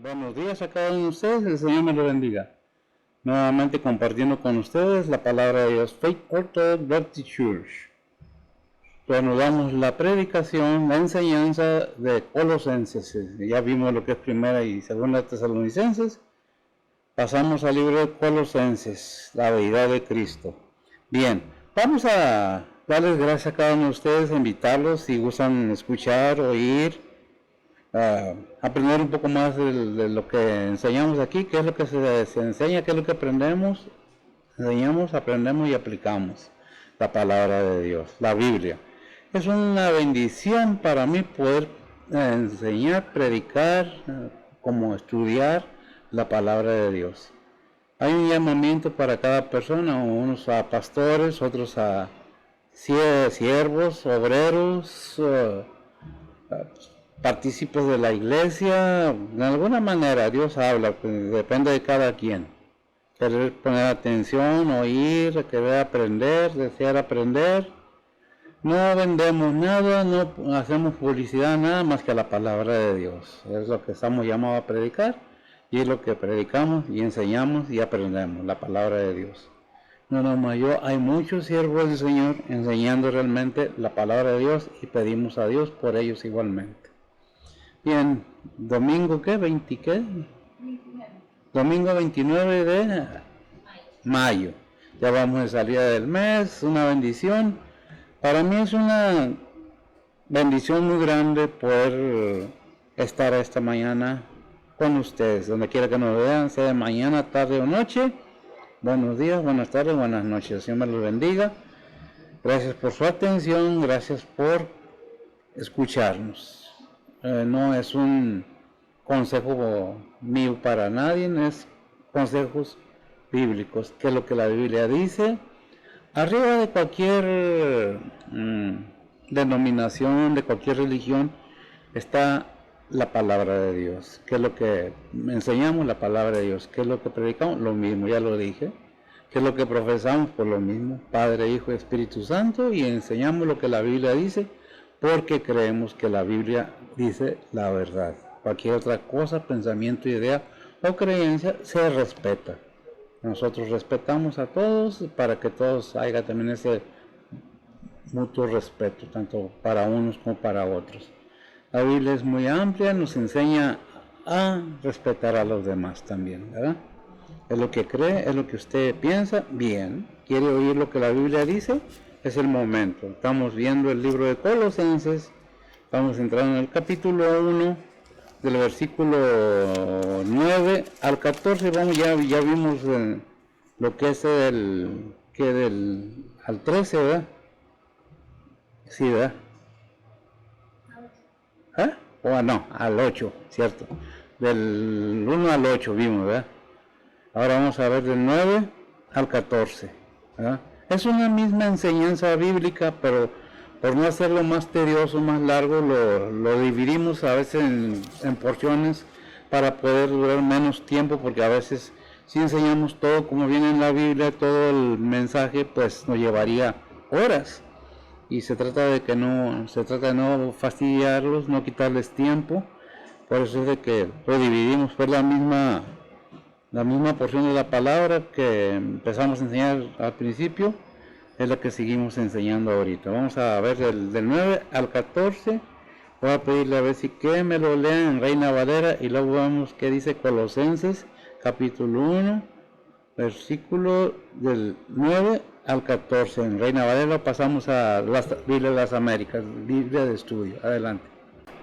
Buenos días a cada uno de ustedes, el Señor me lo bendiga. Nuevamente compartiendo con ustedes la palabra de Dios, Faith Orthodox Baptist Church. Reanudamos la predicación, la enseñanza de Colosenses. Ya vimos lo que es primera y segunda Tesalonicenses. Pasamos al libro de Colosenses, la deidad de Cristo. Bien, vamos a darles gracias a cada uno de ustedes, a invitarlos si gustan escuchar, oír, aprender un poco más de lo que enseñamos aquí, qué es lo que se enseña, qué es lo que aprendemos, enseñamos, aprendemos y aplicamos la palabra de Dios, la Biblia. Es una bendición para mí poder enseñar, predicar, como estudiar la palabra de Dios. Hay un llamamiento para cada persona, unos a pastores, otros a siervos, obreros, partícipes de la iglesia. De alguna manera Dios habla, pues, depende de cada quien. Querer poner atención, oír, querer aprender, desear aprender. No vendemos nada, no hacemos publicidad, nada más que la palabra de Dios. Es lo que estamos llamados a predicar y es lo que predicamos y enseñamos y aprendemos, la palabra de Dios. No nomás yo, hay muchos siervos del Señor enseñando realmente la palabra de Dios y pedimos a Dios por ellos igualmente. Bien, domingo ¿qué? ¿20 qué? 29. Domingo 29 de mayo. Ya vamos de salida del mes, una bendición. Para mí es una bendición muy grande poder estar esta mañana con ustedes, donde quiera que nos vean, sea de mañana, tarde o noche. Buenos días, buenas tardes, buenas noches. El Señor me los bendiga. Gracias por su atención, gracias por escucharnos. No es un consejo mío para nadie, es consejos bíblicos, que es lo que la Biblia dice. Arriba de cualquier denominación, de cualquier religión, está la palabra de Dios. ¿Qué es lo que enseñamos? La palabra de Dios. ¿Qué es lo que predicamos? Lo mismo, ya lo dije. ¿Qué es lo que profesamos? Por lo mismo, Padre, Hijo y Espíritu Santo, y enseñamos lo que la Biblia dice, porque creemos que la Biblia dice la verdad. Cualquier otra cosa, pensamiento, idea o creencia se respeta. Nosotros respetamos a todos para que todos haya también ese mutuo respeto, tanto para unos como para otros. La Biblia es muy amplia, nos enseña a respetar a los demás también, ¿verdad? Es lo que cree, es lo que usted piensa, bien. ¿Quiere oír lo que la Biblia dice? Es el momento. Estamos viendo el libro de Colosenses, vamos entrando en el capítulo 1, del versículo 9 al 14, vamos, ya vimos lo que es al 13, ¿verdad? Sí, ¿verdad? ¿Ah? O no, al 8, ¿cierto? Del 1 al 8 vimos, ¿verdad? Ahora vamos a ver del 9 al 14, ¿verdad? Es una misma enseñanza bíblica, pero por no hacerlo más tedioso, más largo, lo dividimos a veces en porciones para poder durar menos tiempo, porque a veces si enseñamos todo como viene en la Biblia, todo el mensaje, pues nos llevaría horas. Y se trata de no fastidiarlos, no quitarles tiempo. Por eso es de que lo dividimos, fue la misma porción de la palabra que empezamos a enseñar al principio, es la que seguimos enseñando ahorita. Vamos a ver del 9 al 14. Voy a pedirle a ver si que me lo lean en Reina Valera y luego vemos qué dice Colosenses capítulo 1, versículo del 9 al 14. En Reina Valera pasamos a la Biblia de las Américas, Biblia de estudio. Adelante.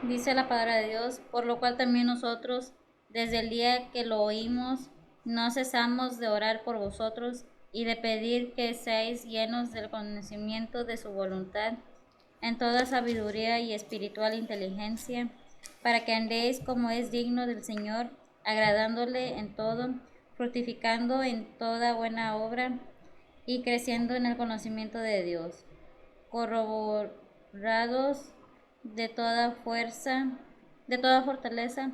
Dice la palabra de Dios, por lo cual también nosotros, desde el día que lo oímos, no cesamos de orar por vosotros y de pedir que seáis llenos del conocimiento de su voluntad, en toda sabiduría y espiritual inteligencia, para que andéis como es digno del Señor, agradándole en todo, fructificando en toda buena obra y creciendo en el conocimiento de Dios, corroborados de toda fuerza, de toda fortaleza,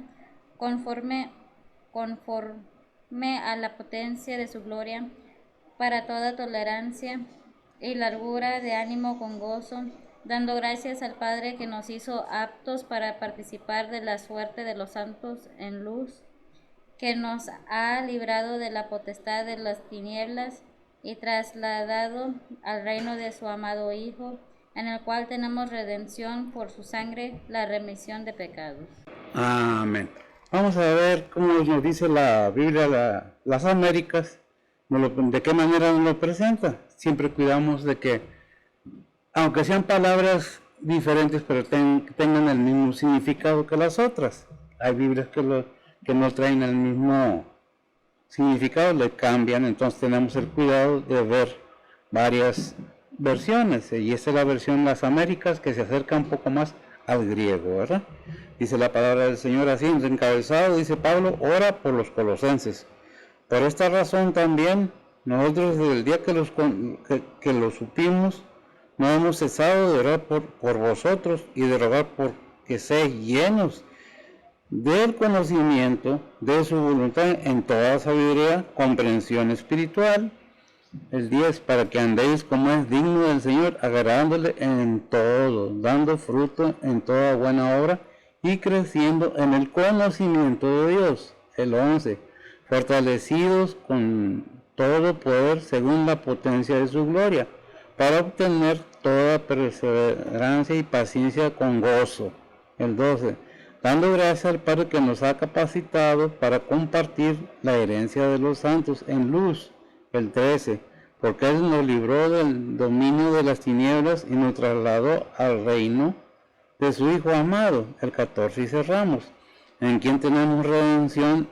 conforme, conforme a la potencia de su gloria, para toda tolerancia y largura de ánimo con gozo, dando gracias al Padre que nos hizo aptos para participar de la suerte de los santos en luz, que nos ha librado de la potestad de las tinieblas y trasladado al reino de su amado Hijo, en el cual tenemos redención por su sangre, la remisión de pecados. Amén. Vamos a ver cómo nos dice la Biblia, las Américas, de qué manera nos lo presenta. Siempre cuidamos de que, aunque sean palabras diferentes, pero tengan el mismo significado que las otras. Hay Biblias que no traen el mismo significado, le cambian, entonces tenemos el cuidado de ver varias versiones, y esta es la versión Las Américas, que se acerca un poco más al griego, ¿verdad? Dice la palabra del Señor así, en encabezado, dice Pablo, ora por los colosenses. Por esta razón también, nosotros desde el día que lo supimos, no hemos cesado de orar por vosotros y de rogar por que seáis llenos del conocimiento de su voluntad en toda sabiduría, comprensión espiritual. El 10, para que andéis como es digno del Señor, agradándole en todo, dando fruto en toda buena obra y creciendo en el conocimiento de Dios. El 11, fortalecidos con todo poder según la potencia de su gloria, para obtener toda perseverancia y paciencia con gozo. El 12, dando gracias al Padre que nos ha capacitado para compartir la herencia de los santos en luz. El 13, porque Él nos libró del dominio de las tinieblas y nos trasladó al reino de su Hijo amado. El 14, y cerramos, en quien tenemos redención,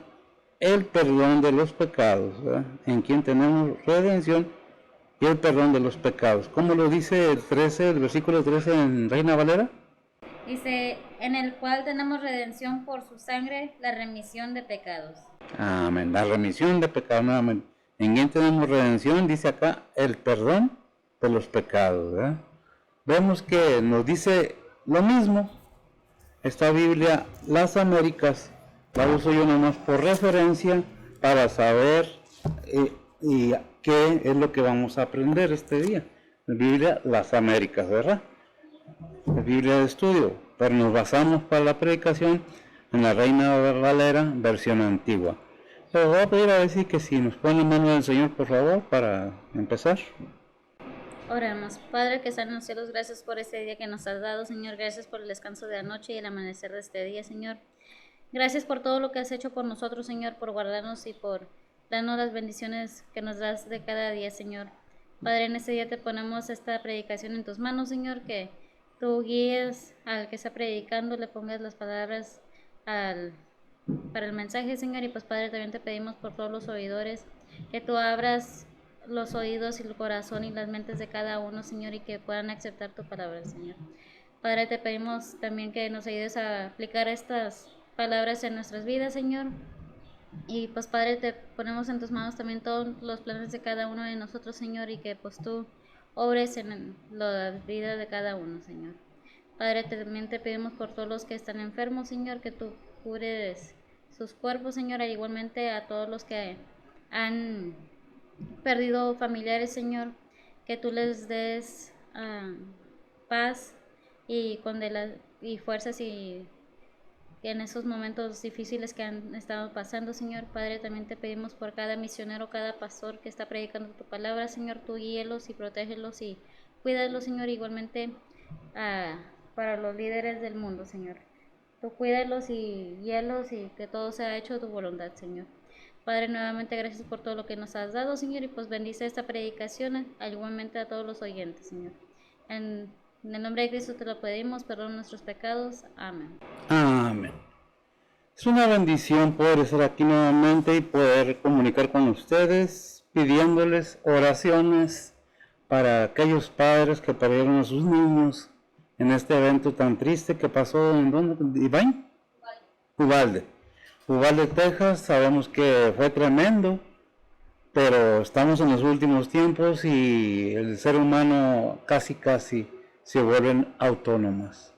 el perdón de los pecados, ¿verdad? En quien tenemos redención y el perdón de los pecados. ¿Cómo lo dice el versículo 13 en Reina Valera? Dice, en el cual tenemos redención por su sangre, la remisión de pecados. Amén, la remisión de pecados nuevamente. En quien tenemos redención, dice acá, el perdón de los pecados, ¿verdad? Vemos que nos dice lo mismo. Esta Biblia, Las Américas, la uso yo nomás por referencia para saber y qué es lo que vamos a aprender este día. La Biblia, Las Américas, ¿verdad? La Biblia de estudio, pero nos basamos para la predicación en la Reina Valera, versión antigua. Pero voy a pedir a decir que si nos pone en mano del Señor, por favor, para empezar. Oremos. Padre que está en los cielos, gracias por este día que nos has dado, Señor. Gracias por el descanso de la noche y el amanecer de este día, Señor. Gracias por todo lo que has hecho por nosotros, Señor, por guardarnos y por darnos las bendiciones que nos das de cada día, Señor. Padre, en este día te ponemos esta predicación en tus manos, Señor, que tú guíes al que está predicando, le pongas las palabras para el mensaje, Señor. Y pues, Padre, también te pedimos por todos los oidores, que tú abras los oídos y el corazón y las mentes de cada uno, Señor, y que puedan aceptar tu palabra, Señor. Padre, te pedimos también que nos ayudes a aplicar estas palabras en nuestras vidas, Señor. Y pues, Padre, te ponemos en tus manos también todos los planes de cada uno de nosotros, Señor, y que pues tú obres en la vida de cada uno, Señor. Padre, también te pedimos por todos los que están enfermos, Señor, que tú cures sus cuerpos, Señor, e igualmente a todos los que han perdido familiares, Señor, que tú les des paz y fuerzas y en esos momentos difíciles que han estado pasando, Señor. Padre, también te pedimos por cada misionero, cada pastor que está predicando tu palabra, Señor. Tú guíelos y protégelos y cuídalos, Señor, igualmente para los líderes del mundo, Señor. Tú cuídalos y guíalos y que todo sea hecho tu voluntad, Señor. Padre, nuevamente gracias por todo lo que nos has dado, Señor, y pues bendice esta predicación, igualmente a todos los oyentes, Señor. En el nombre de Cristo te lo pedimos, perdona nuestros pecados. Amén. Amén. Es una bendición poder estar aquí nuevamente y poder comunicar con ustedes, pidiéndoles oraciones para aquellos padres que perdieron a sus niños en este evento tan triste que pasó en ¿dónde? ¿Iván? Uvalde, Texas. Sabemos que fue tremendo, pero estamos en los últimos tiempos y el ser humano casi se vuelven autónomas,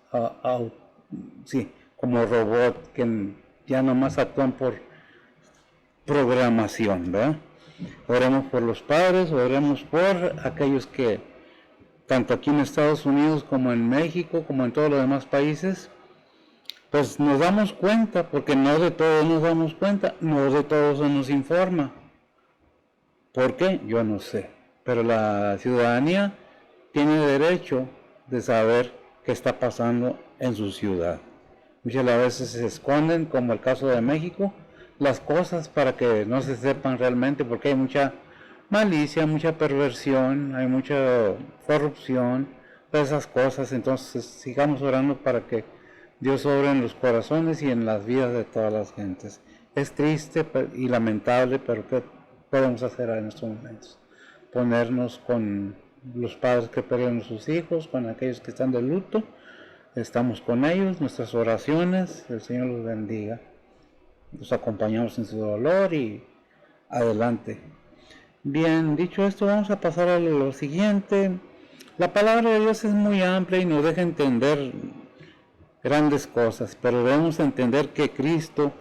sí, como robot que ya nomás actúan por programación, ¿verdad? Oremos por los padres, oremos por aquellos que, tanto aquí en Estados Unidos como en México, como en todos los demás países, pues nos damos cuenta, porque no de todo nos damos cuenta, no de todo se nos informa. ¿Por qué? Yo no sé. Pero la ciudadanía tiene derecho de saber qué está pasando en su ciudad. Muchas veces se esconden, como el caso de México, las cosas para que no se sepan realmente, porque hay mucha malicia, mucha perversión, hay mucha corrupción, todas esas cosas. Entonces sigamos orando para que Dios obre en los corazones y en las vidas de todas las gentes. Es triste y lamentable, pero ¿qué podemos hacer en estos momentos? Ponernos con los padres que perdieron a sus hijos, con aquellos que están de luto. Estamos con ellos, nuestras oraciones, el Señor los bendiga. Los acompañamos en su dolor y adelante. Bien, dicho esto, vamos a pasar a lo siguiente. La palabra de Dios es muy amplia y nos deja entender grandes cosas, pero debemos entender que Cristo,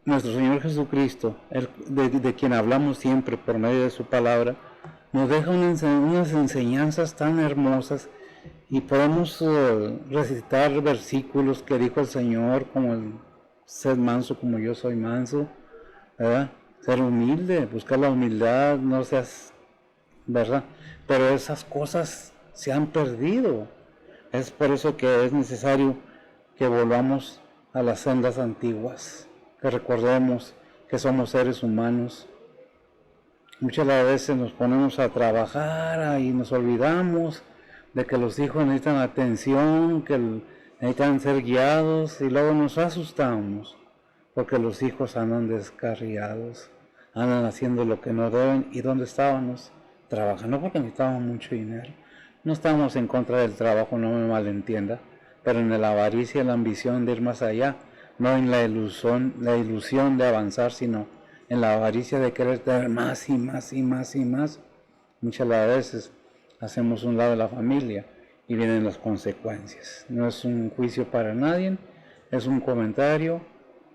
nuestro Señor Jesucristo, de quien hablamos siempre por medio de su palabra, nos deja unas enseñanzas tan hermosas y podemos recitar versículos que dijo el Señor, como el sed manso como yo soy manso, ¿verdad? Ser humilde, buscar la humildad, no seas, ¿verdad? Pero esas cosas se han perdido. Es por eso que es necesario que volvamos a las sendas antiguas, que recordemos que somos seres humanos. Muchas veces nos ponemos a trabajar y nos olvidamos de que los hijos necesitan atención, que necesitan ser guiados, y luego nos asustamos porque los hijos andan descarriados, andan haciendo lo que no deben. ¿Y dónde estábamos? Trabajando, porque necesitábamos mucho dinero. No estamos en contra del trabajo, no me malentienda, pero en la avaricia y la ambición de ir más allá, no en la ilusión de avanzar, sino en la avaricia de querer tener más y más y más y más. Muchas veces hacemos un lado de la familia y vienen las consecuencias. No es un juicio para nadie, es un comentario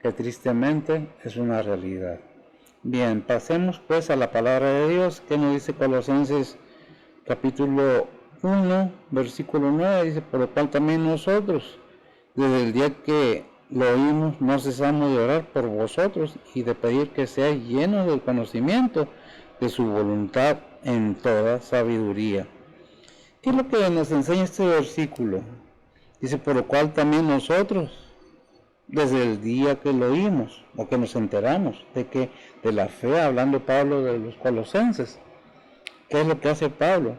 que tristemente es una realidad. Bien, pasemos pues a la palabra de Dios, que nos dice Colosenses capítulo 1, versículo 9, dice: por lo cual también nosotros, desde el día que lo oímos, no cesamos de orar por vosotros y de pedir que seáis llenos del conocimiento de su voluntad en toda sabiduría. ¿Qué es lo que nos enseña este versículo? Dice: por lo cual también nosotros, desde el día que lo oímos, o que nos enteramos de la fe, hablando Pablo de los colosenses. ¿Qué es lo que hace Pablo?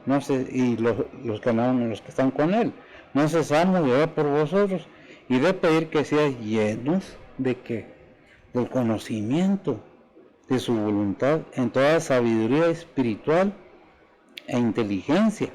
Y los que están con él. No cesamos de orar por vosotros y de pedir que seáis llenos de ¿qué? Del conocimiento de su voluntad en toda sabiduría espiritual e inteligencia.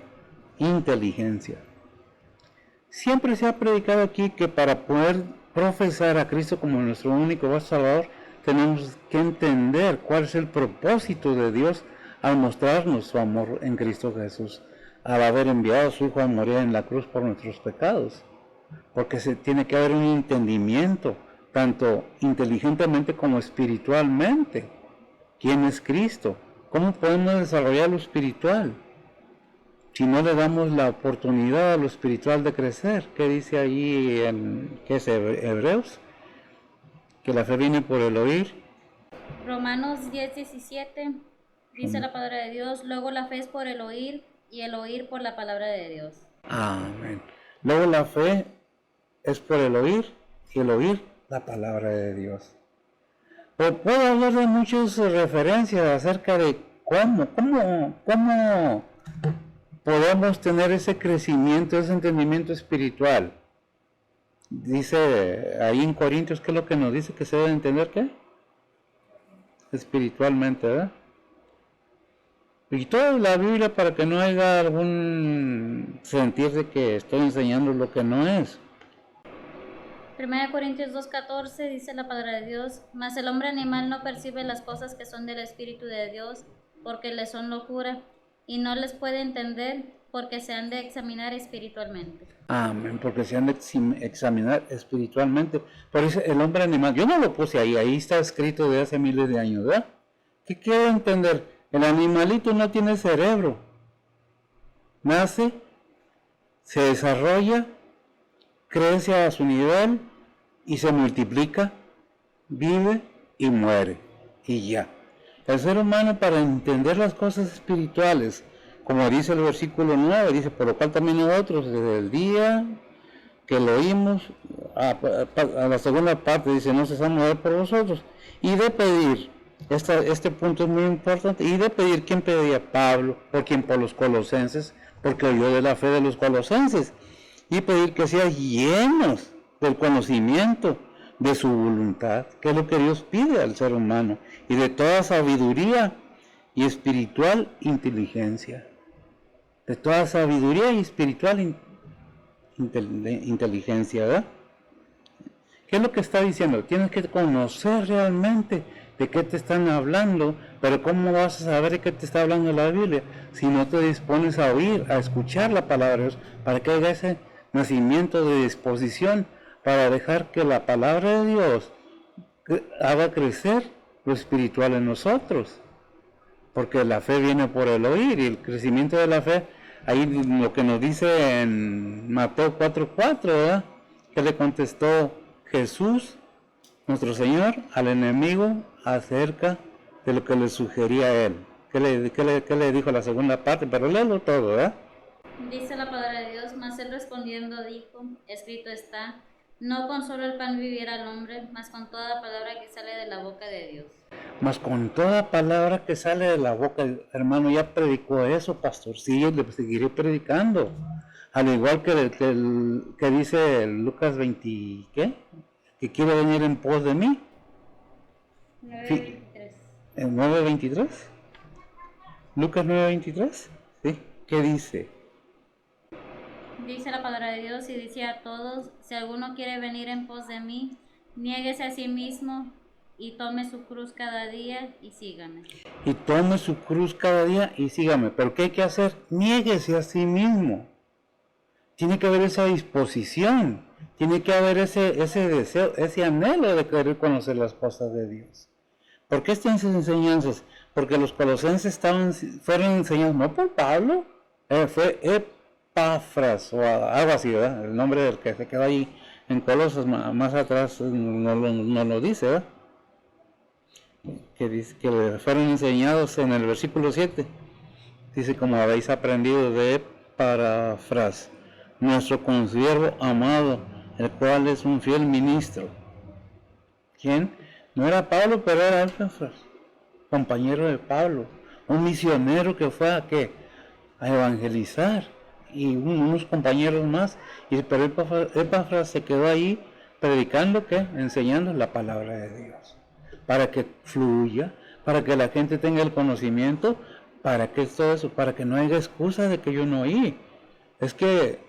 Siempre se ha predicado aquí que para poder profesar a Cristo como nuestro único Salvador, tenemos que entender cuál es el propósito de Dios al mostrarnos su amor en Cristo Jesús, al haber enviado a su Hijo a morir en la cruz por nuestros pecados. Porque tiene que haber un entendimiento, tanto inteligentemente como espiritualmente. ¿Quién es Cristo? ¿Cómo podemos desarrollar lo espiritual si no le damos la oportunidad a lo espiritual de crecer? ¿Qué dice allí ¿qué es Hebreos? Que la fe viene por el oír. Romanos 10:17 dice la palabra de Dios: luego la fe es por el oír y el oír por la palabra de Dios. Amén. Luego la fe es por el oír y el oír la palabra de Dios. Pero puedo hablar de muchas referencias acerca de cómo podemos tener ese crecimiento, ese entendimiento espiritual. Dice ahí en Corintios, ¿qué es lo que nos dice que se debe entender? ¿Qué? Espiritualmente, ¿verdad? Y toda la Biblia, para que no haya algún sentir de que estoy enseñando lo que no es. 1 Corintios 2:14 dice la palabra de Dios: mas el hombre animal no percibe las cosas que son del Espíritu de Dios, porque le son locura, y no les puede entender, porque se han de examinar espiritualmente. Amén, porque se han de examinar espiritualmente. Por eso el hombre animal, yo no lo puse ahí está escrito de hace miles de años, ¿verdad? ¿Qué quiero entender? El animalito no tiene cerebro. Nace, se desarrolla, crece a su nivel y se multiplica, vive y muere, y ya. El ser humano, para entender las cosas espirituales, como dice el versículo 9, dice, por lo cual también nosotros, desde el día que lo oímos, a la segunda parte dice, no cesamos de orar por vosotros, y de pedir, este punto es muy importante, y de pedir, ¿quién pedía? Pablo, por los colosenses, porque oyó de la fe de los colosenses, y pedir que sean llenos del conocimiento de su voluntad, que es lo que Dios pide al ser humano, y de toda sabiduría y espiritual inteligencia. De toda sabiduría y espiritual inteligencia, ¿verdad? ¿Qué es lo que está diciendo? Tienes que conocer realmente de qué te están hablando, pero ¿cómo vas a saber de qué te está hablando la Biblia si no te dispones a oír, a escuchar la palabra de Dios, para que haya ese nacimiento de disposición, para dejar que la palabra de Dios haga crecer lo espiritual en nosotros? Porque la fe viene por el oír, y el crecimiento de la fe, ahí lo que nos dice en Mateo 4:4, ¿verdad? Que le contestó Jesús, nuestro Señor, al enemigo acerca de lo que le sugería a él. ¿Qué le dijo la segunda parte? Pero léelo todo, ¿verdad? Dice la palabra de Dios, mas él respondiendo dijo, escrito está, no con solo el pan vivirá el hombre, mas con toda palabra que sale de la boca de Dios. Mas con toda palabra que sale de la boca, hermano, ya predicó eso, pastorcillo, le seguiré predicando. Al igual que dice Lucas 20, ¿qué? Que quiere venir en pos de mí. 9:23. ¿En 9:23? Lucas 9:23, ¿sí? ¿Qué dice? Dice la palabra de Dios y dice a todos, si alguno quiere venir en pos de mí, niéguese a sí mismo y tome su cruz cada día y sígame. Y tome su cruz cada día y sígame. ¿Pero qué hay que hacer? Niéguese a sí mismo. Tiene que haber esa disposición, tiene que haber ese deseo, ese anhelo de querer conocer las cosas de Dios. ¿Por qué estas enseñanzas? Porque los colosenses fueron enseñados no por Pablo, fue Epafras o algo así, ¿verdad? El nombre del que se quedó ahí en Colosas, más atrás no lo dice, ¿verdad? Que dice que fueron enseñados en el versículo 7. Dice, como habéis aprendido de Epafras, nuestro consiervo amado, el cual es un fiel ministro. ¿Quién? No era Pablo, pero era Epafras, compañero de Pablo, un misionero que fue a evangelizar, y unos compañeros más, pero Epafras se quedó ahí predicando, enseñando la palabra de Dios, para que fluya, para que la gente tenga el conocimiento, para que todo eso, para que no haya excusa de que yo no oí. Es que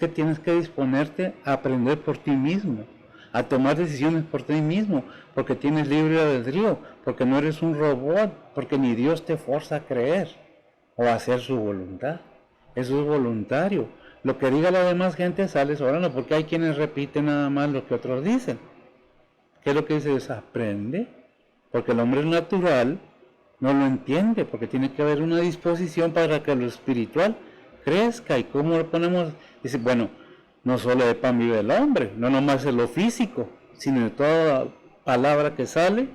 tienes que disponerte a aprender por ti mismo, a tomar decisiones por ti mismo, porque tienes libre albedrío, porque no eres un robot, porque ni Dios te forza a creer o a hacer su voluntad. Eso es voluntario. Lo que diga la demás gente sales orando, porque hay quienes repiten nada más lo que otros dicen. ¿Qué es lo que dice? Aprende, porque el hombre natural no lo entiende, porque tiene que haber una disposición para que lo espiritual crezca. ¿Y cómo lo ponemos? Dice, bueno, no solo de pan vive el hombre, no nomás de lo físico, sino de toda palabra que sale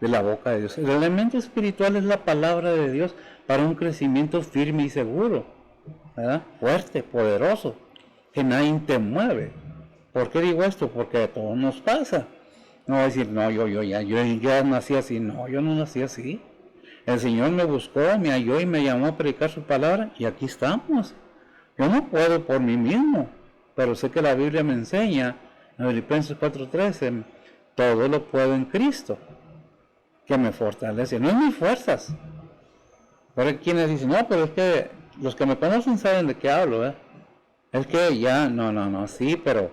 de la boca de Dios. El elemento espiritual es la palabra de Dios para un crecimiento firme y seguro, ¿verdad? Fuerte, poderoso, que nadie te mueve. ¿Por qué digo esto? Porque a todos nos pasa. No voy a decir, no, yo ya nací así. No, yo no nací así. El Señor me buscó, me halló y me llamó a predicar su palabra, y aquí estamos. Yo no puedo por mí mismo, pero sé que la Biblia me enseña, en Filipenses 4:13, todo lo puedo en Cristo, que me fortalece. No es mis fuerzas. Pero hay quienes dicen, no, pero es que los que me conocen saben de qué hablo, ¿eh? Es que ya, no, sí, pero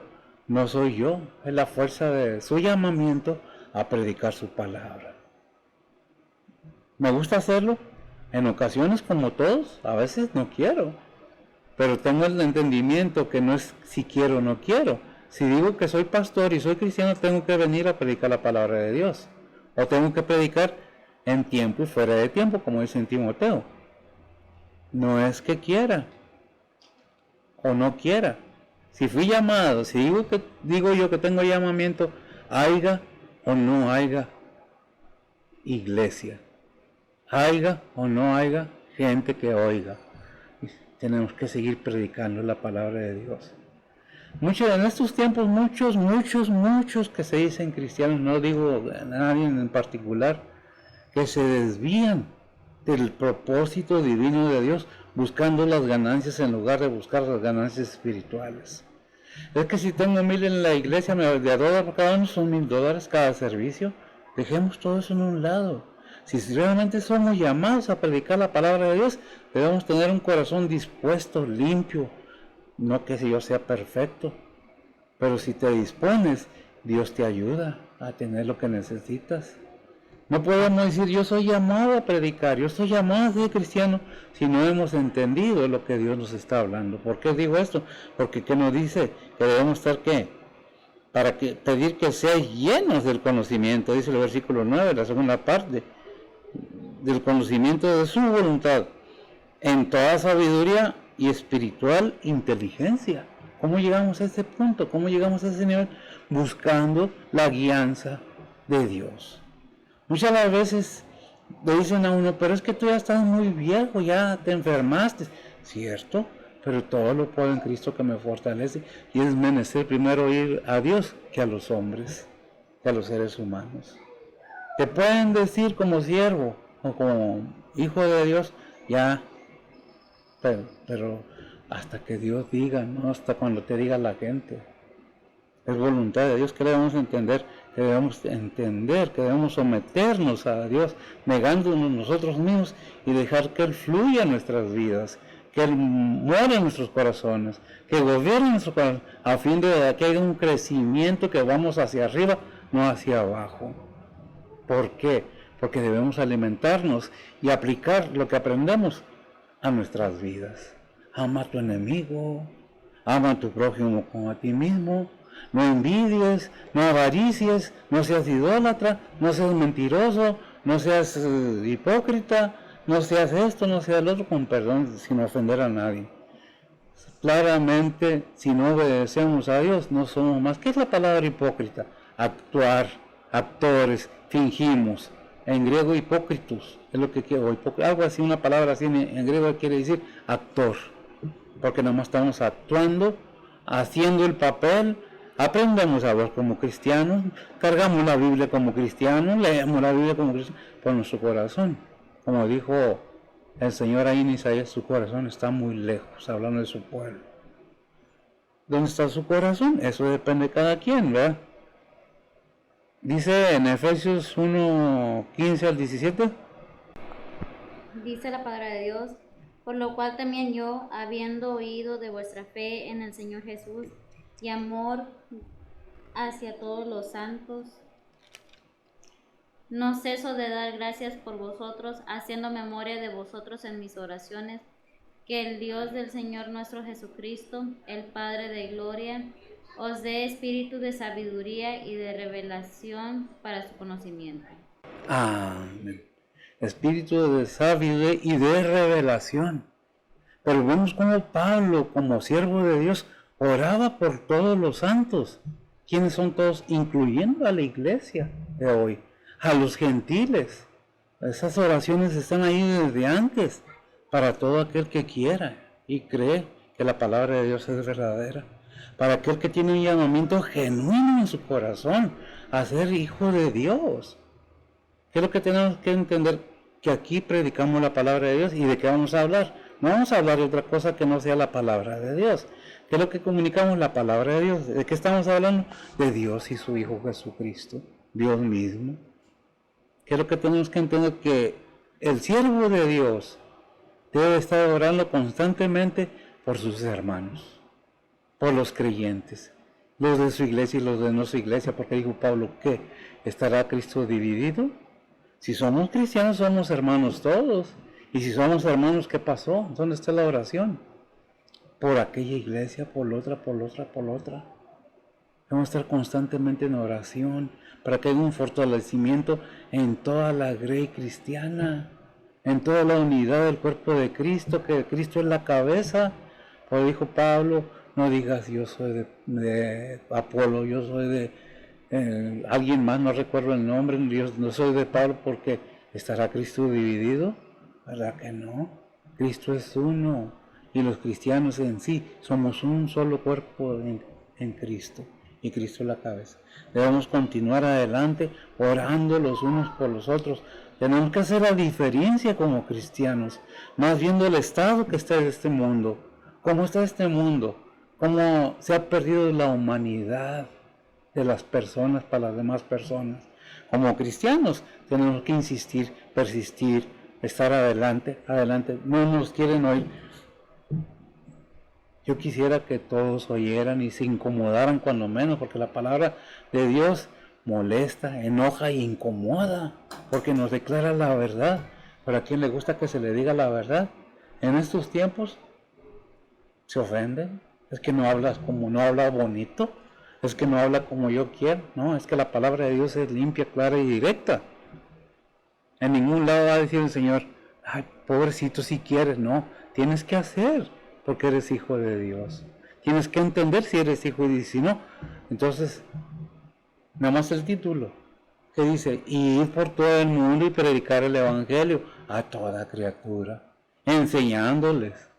no soy yo. Es la fuerza de su llamamiento a predicar su palabra. Me gusta hacerlo, en ocasiones como todos, a veces no quiero, pero tengo el entendimiento que no es si quiero o no quiero. Si digo que soy pastor y soy cristiano, tengo que venir a predicar la palabra de Dios, o tengo que predicar en tiempo y fuera de tiempo, como dice en Timoteo. No es que quiera o no quiera, Si fui llamado, si digo yo que tengo llamamiento, haya o no haya iglesia, haya o no haya gente que oiga. Tenemos que seguir predicando la palabra de Dios. En estos tiempos, muchos que se dicen cristianos, no digo a nadie en particular, que se desvían del propósito divino de Dios, buscando las ganancias en lugar de buscar las ganancias espirituales. Es que si tengo 1,000 en la iglesia, de a $2 por cada uno son $1,000 cada servicio. Dejemos todo eso en un lado. Si realmente somos llamados a predicar la palabra de Dios, debemos tener un corazón dispuesto, limpio. No que yo sea perfecto, pero si te dispones, Dios te ayuda a tener lo que necesitas. No podemos decir, yo soy llamado a predicar, yo soy llamado a ser cristiano, si no hemos entendido lo que Dios nos está hablando. ¿Por qué digo esto? Porque ¿qué nos dice? Que debemos estar, ¿qué? Pedir que seáis llenos del conocimiento, dice el versículo 9, la segunda parte, del conocimiento de su voluntad, en toda sabiduría y espiritual inteligencia. ¿Cómo llegamos a ese punto? ¿Cómo llegamos a ese nivel? Buscando la guianza de Dios. Muchas de las veces le dicen a uno, pero es que tú ya estás muy viejo, ya te enfermaste. Cierto, pero todo lo puedo en Cristo que me fortalece. Y es menester primero ir a Dios que a los hombres, que a los seres humanos. Te pueden decir como siervo o como hijo de Dios, ya, pero hasta que Dios diga, no hasta cuando te diga la gente. Es voluntad de Dios que debemos entender, que debemos someternos a Dios, negándonos nosotros mismos y dejar que Él fluya en nuestras vidas, que Él muera en nuestros corazones, que gobierne nuestro corazón, a fin de que haya un crecimiento, que vamos hacia arriba, no hacia abajo. ¿Por qué? Porque debemos alimentarnos y aplicar lo que aprendemos a nuestras vidas. Ama a tu enemigo, ama a tu prójimo como a ti mismo. No envidies, no avaricies, no seas idólatra, no seas mentiroso, no seas hipócrita, no seas esto, no seas lo otro, con perdón, sin ofender a nadie. Claramente, si no obedecemos a Dios, no somos más. ¿Qué es la palabra hipócrita? Actuar, actores, fingimos. En griego, hipócritus, es lo que quiero, algo así, una palabra así en griego quiere decir actor, porque nomás estamos actuando, haciendo el papel. Aprendemos a hablar como cristianos, cargamos la Biblia como cristianos, leemos la Biblia como cristianos por nuestro corazón. Como dijo el Señor ahí en Isaías, su corazón está muy lejos, hablando de su pueblo. ¿Dónde está su corazón? Eso depende de cada quien, ¿verdad? Dice en Efesios 1, 15 al 17. Dice la palabra de Dios, por lo cual también yo, habiendo oído de vuestra fe en el Señor Jesús, y amor hacia todos los santos, no ceso de dar gracias por vosotros, haciendo memoria de vosotros en mis oraciones, que el Dios del Señor nuestro Jesucristo, el Padre de gloria, os dé espíritu de sabiduría y de revelación para su conocimiento. Amén. Espíritu de sabiduría y de revelación. Pero vemos como Pablo, como siervo de Dios, oraba por todos los santos. ¿Quiénes son todos? Incluyendo a la iglesia de hoy, a los gentiles. Esas oraciones están ahí desde antes, para todo aquel que quiera y cree que la palabra de Dios es verdadera. Para aquel que tiene un llamamiento genuino en su corazón a ser hijo de Dios. ¿Qué es lo que tenemos que entender? Que aquí predicamos la palabra de Dios. ¿Y de qué vamos a hablar? No vamos a hablar de otra cosa que no sea la palabra de Dios. ¿Qué es lo que comunicamos? La palabra de Dios. ¿De qué estamos hablando? De Dios y su Hijo Jesucristo, Dios mismo. ¿Qué es lo que tenemos que entender? Que el siervo de Dios debe estar orando constantemente por sus hermanos, por los creyentes, los de su iglesia y los de no su iglesia, porque dijo Pablo, ¿qué? ¿Estará Cristo dividido? Si somos cristianos, somos hermanos todos. Y si somos hermanos, ¿qué pasó? ¿Dónde está la oración? Por aquella iglesia, por la otra, por la otra, por la otra. Debemos estar constantemente en oración para que haya un fortalecimiento en toda la grey cristiana, en toda la unidad del cuerpo de Cristo, que Cristo es la cabeza. Como dijo Pablo, No digas yo soy de Apolo, yo soy de alguien más, no recuerdo el nombre, yo no soy de Pablo, porque ¿estará Cristo dividido? ¿Verdad que no? Cristo es uno y los cristianos en sí somos un solo cuerpo en Cristo y Cristo es la cabeza. Debemos continuar adelante orando los unos por los otros. Tenemos que hacer la diferencia como cristianos, más viendo el estado que está en este mundo, cómo está este mundo, cómo se ha perdido la humanidad de las personas para las demás personas. Como cristianos tenemos que insistir, persistir, estar adelante, adelante. No nos quieren oír. Yo quisiera que todos oyeran y se incomodaran cuando menos, porque la palabra de Dios molesta, enoja y incomoda, porque nos declara la verdad. Pero a quien le gusta que se le diga la verdad, en estos tiempos se ofenden. Es que no hablas como no habla bonito, es que no habla como yo quiero. No, es que la palabra de Dios es limpia, clara y directa. En ningún lado va a decir el Señor, ay, pobrecito si quieres. No, tienes que hacer, porque eres hijo de Dios. Tienes que entender si eres hijo y si no. Entonces, nada más el título, que dice, y ir por todo el mundo y predicar el Evangelio a toda criatura, enseñándoles.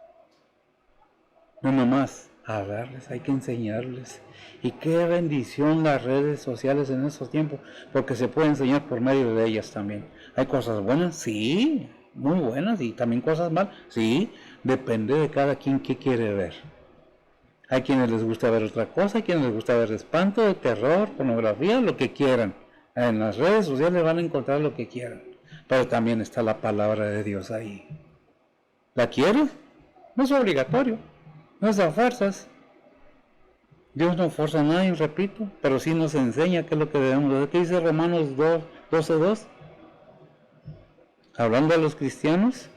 No nomás hablarles, hay que enseñarles. Y qué bendición las redes sociales en estos tiempos, porque se puede enseñar por medio de ellas también. Hay cosas buenas, sí, muy buenas, y también cosas malas, sí, depende de cada quien qué quiere ver. Hay quienes les gusta ver otra cosa, hay quienes les gusta ver espanto, terror, pornografía, lo que quieran. En las redes sociales van a encontrar lo que quieran, pero también está la palabra de Dios ahí. ¿La quieres? No es obligatorio, no es a fuerzas. Dios no forza a nadie, repito, pero sí nos enseña qué es lo que debemos hacer. ¿Qué dice Romanos 12:2? Hablando a los cristianos.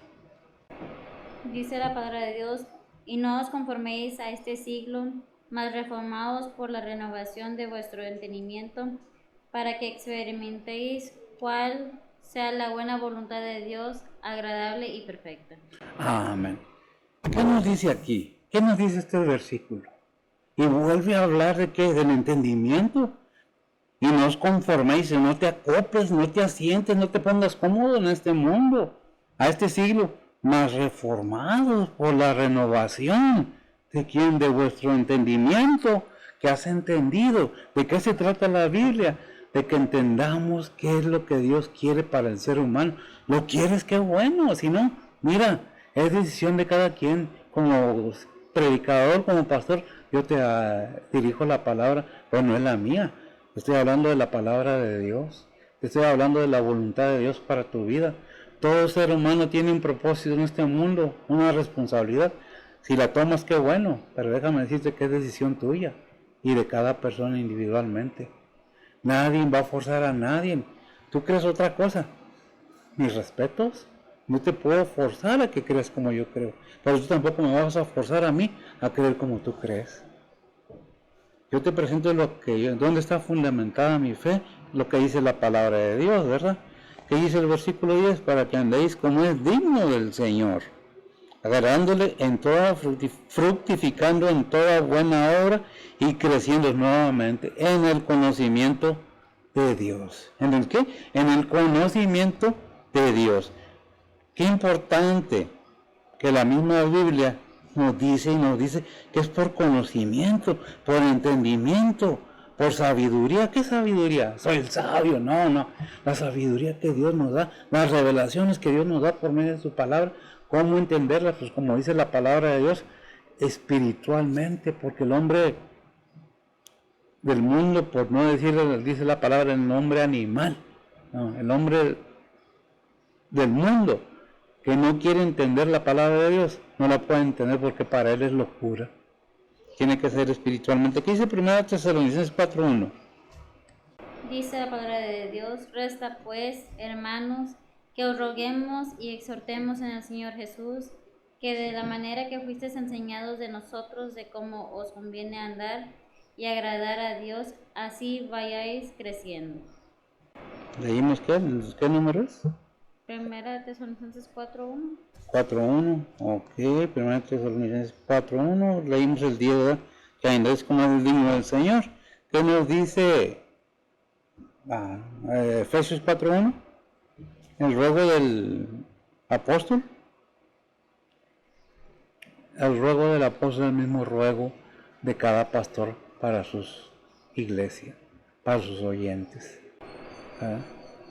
Dice la palabra de Dios, y no os conforméis a este siglo, mas reformaos por la renovación de vuestro entendimiento, para que experimentéis cuál sea la buena voluntad de Dios, agradable y perfecta. Amén. ¿Qué nos dice aquí? ¿Qué nos dice este versículo? Y vuelve a hablar de qué, del entendimiento. Y no os conforméis, no te acoples, no te asientes, no te pongas cómodo en este mundo, a este siglo, mas reformados por la renovación. ¿De quién? De vuestro entendimiento, que has entendido. ¿De qué se trata la Biblia? De que entendamos qué es lo que Dios quiere para el ser humano. Lo quieres, qué bueno, si no, mira, es decisión de cada quien. Como predicador, como pastor, yo te dirijo la palabra, pero no es la mía. Estoy hablando de la palabra de Dios. Estoy hablando de la voluntad de Dios para tu vida. Todo ser humano tiene un propósito en este mundo, una responsabilidad. Si la tomas, qué bueno, pero déjame decirte que es decisión tuya y de cada persona individualmente. Nadie va a forzar a nadie. ¿Tú crees otra cosa? Mis respetos. No te puedo forzar a que creas como yo creo, pero tú tampoco me vas a forzar a mí a creer como tú crees. Yo te presento dónde está fundamentada mi fe, lo que dice la palabra de Dios, ¿verdad? Que dice el versículo 10, para que andéis como es digno del Señor, agradándole en toda, fructificando en toda buena obra y creciendo nuevamente en el conocimiento de Dios. ¿En el qué? En el conocimiento de Dios. Qué importante que la misma Biblia nos dice que es por conocimiento, por entendimiento, por sabiduría. ¿Qué sabiduría? Soy el sabio. No, no. La sabiduría que Dios nos da, las revelaciones que Dios nos da por medio de su palabra. ¿Cómo entenderlas? Pues como dice la palabra de Dios, espiritualmente, porque el hombre del mundo, por no decirle, dice la palabra, el hombre animal, no, el hombre del mundo, que no quiere entender la palabra de Dios, no la puede entender porque para él es locura. Tiene que ser espiritualmente. ¿Qué dice 1 Tesalonicenses 4:1? Dice la palabra de Dios, resta pues, hermanos, que os roguemos y exhortemos en el Señor Jesús, que de la manera que fuisteis enseñados de nosotros, de cómo os conviene andar y agradar a Dios, así vayáis creciendo. ¿Leímos qué? ¿Qué número es? Primera de Tesalonicenses 4:1. 4.1, ok, primera de Tesalonicenses 4.1, leímos el día, ¿verdad? Que andéis como es digno del Señor. ¿Qué nos dice Efesios 4.1? El ruego del apóstol. El ruego del apóstol es el mismo ruego de cada pastor para sus iglesias, para sus oyentes. ¿Ah?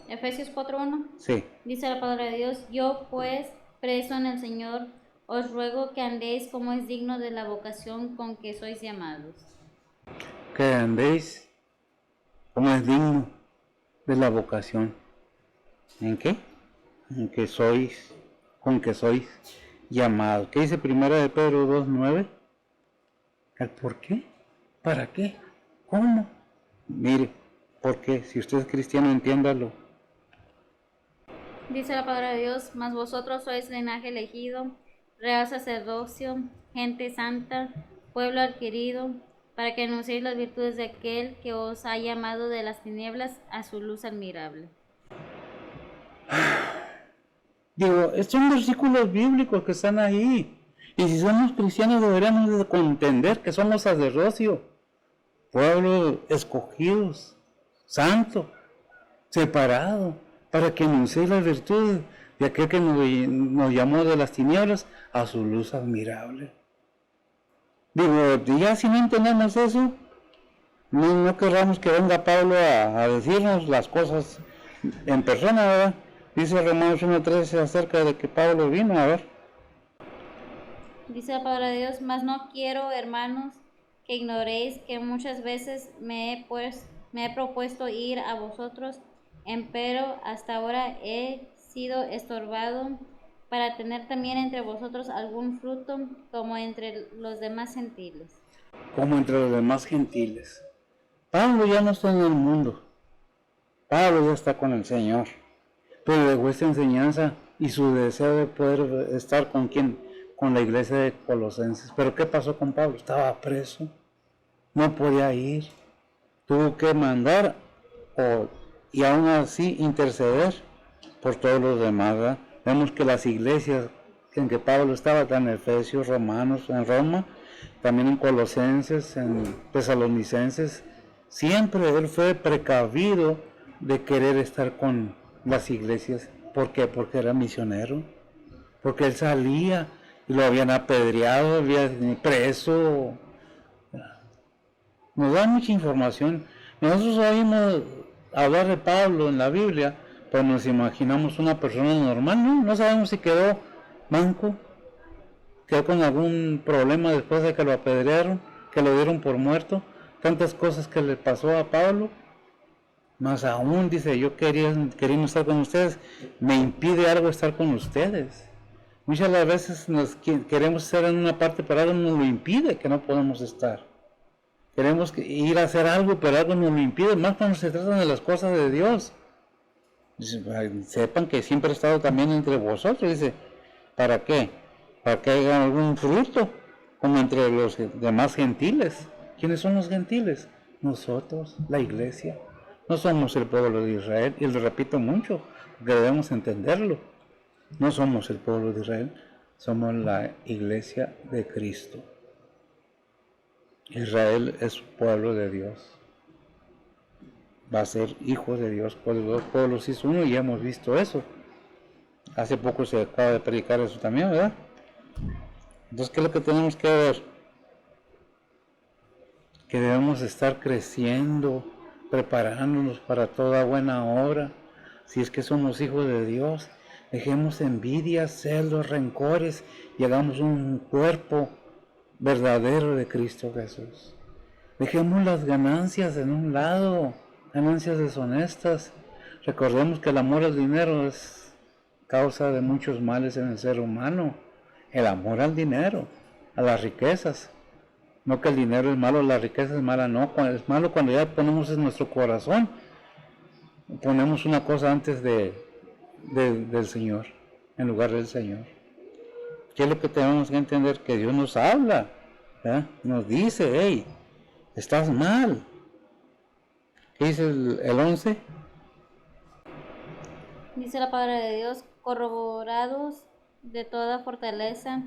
Efesios 4:1. Sí. Dice la palabra de Dios: Yo pues, preso en el Señor, os ruego que andéis como es digno de la vocación con que sois llamados. Que andéis como es digno de la vocación. ¿En qué? En que sois, con que sois llamados. ¿Qué dice primera de Pedro 2:9? ¿El por qué? ¿Para qué? ¿Cómo? Mire, ¿por qué? Si usted es cristiano, entiéndalo. Dice la palabra de Dios: Mas vosotros sois linaje elegido, real sacerdocio, gente santa, pueblo adquirido, para que anunciéis las virtudes de aquel que os ha llamado de las tinieblas a su luz admirable. Digo, estos son versículos bíblicos que están ahí. Y si somos cristianos deberíamos de entender que somos sacerdocio, pueblo escogidos, santo, separado, para que anunciéis las virtudes de aquel que nos llamó de las tinieblas a su luz admirable. Digo, ya si no entendemos eso, no querramos que venga Pablo a decirnos las cosas en persona, ¿verdad? Dice Romanos 1:13 acerca de que Pablo vino, a ver. Dice la palabra de Dios: Mas no quiero, hermanos, que ignoréis que muchas veces me he propuesto ir a vosotros, empero hasta ahora he sido estorbado para tener también entre vosotros algún fruto como entre los demás gentiles. Como entre los demás gentiles. Pablo ya no está en el mundo. Pablo ya está con el Señor. Pero dejó esta enseñanza y su deseo de poder estar con quién, con la iglesia de Colosenses. Pero ¿qué pasó con Pablo? Estaba preso, no podía ir, tuvo que mandar y aún así interceder por todos los demás, ¿verdad? Vemos que las iglesias en que Pablo estaba, en Efesios, Romanos, en Roma, también en Colosenses, en Tesalonicenses, siempre él fue precavido de querer estar con las iglesias. ¿Por qué? Porque era misionero, porque él salía y lo habían apedreado, había preso. Nos da mucha información. Nosotros oímos hablar de Pablo en la Biblia, pero nos imaginamos una persona normal, ¿no? No sabemos si quedó manco, quedó con algún problema después de que lo apedrearon, que lo dieron por muerto, tantas cosas que le pasó a Pablo. Más aún, dice, yo queriendo estar con ustedes, me impide algo estar con ustedes. Muchas de las veces queremos estar en una parte, pero algo nos lo impide, que no podemos estar. Queremos ir a hacer algo, pero algo nos lo impide, más cuando se tratan de las cosas de Dios. Dice, sepan que siempre he estado también entre vosotros. Dice, ¿para qué? Para que hagan algún fruto, como entre los demás gentiles. ¿Quiénes son los gentiles? Nosotros, la iglesia. No somos el pueblo de Israel, y lo repito mucho, porque debemos entenderlo. No somos el pueblo de Israel, somos la iglesia de Cristo. Israel es pueblo de Dios. Va a ser hijo de Dios, pues los dos pueblos hizo uno y ya hemos visto eso. Hace poco se acaba de predicar eso también, ¿verdad? Entonces, ¿qué es lo que tenemos que ver? Que debemos estar creciendo, preparándonos para toda buena obra. Si es que somos hijos de Dios, dejemos envidias, celos, rencores y hagamos un cuerpo verdadero de Cristo Jesús. Dejemos las ganancias en un lado, ganancias deshonestas. Recordemos que el amor al dinero es causa de muchos males en el ser humano. El amor al dinero, a las riquezas. No que el dinero es malo, la riqueza es mala, no. Es malo cuando ya ponemos en nuestro corazón, ponemos una cosa antes del Señor, en lugar del Señor. ¿Qué es lo que tenemos que entender? Que Dios nos habla, ¿eh? Nos dice, hey, estás mal. ¿Qué dice el 11? Dice la palabra de Dios, corroborados de toda fortaleza,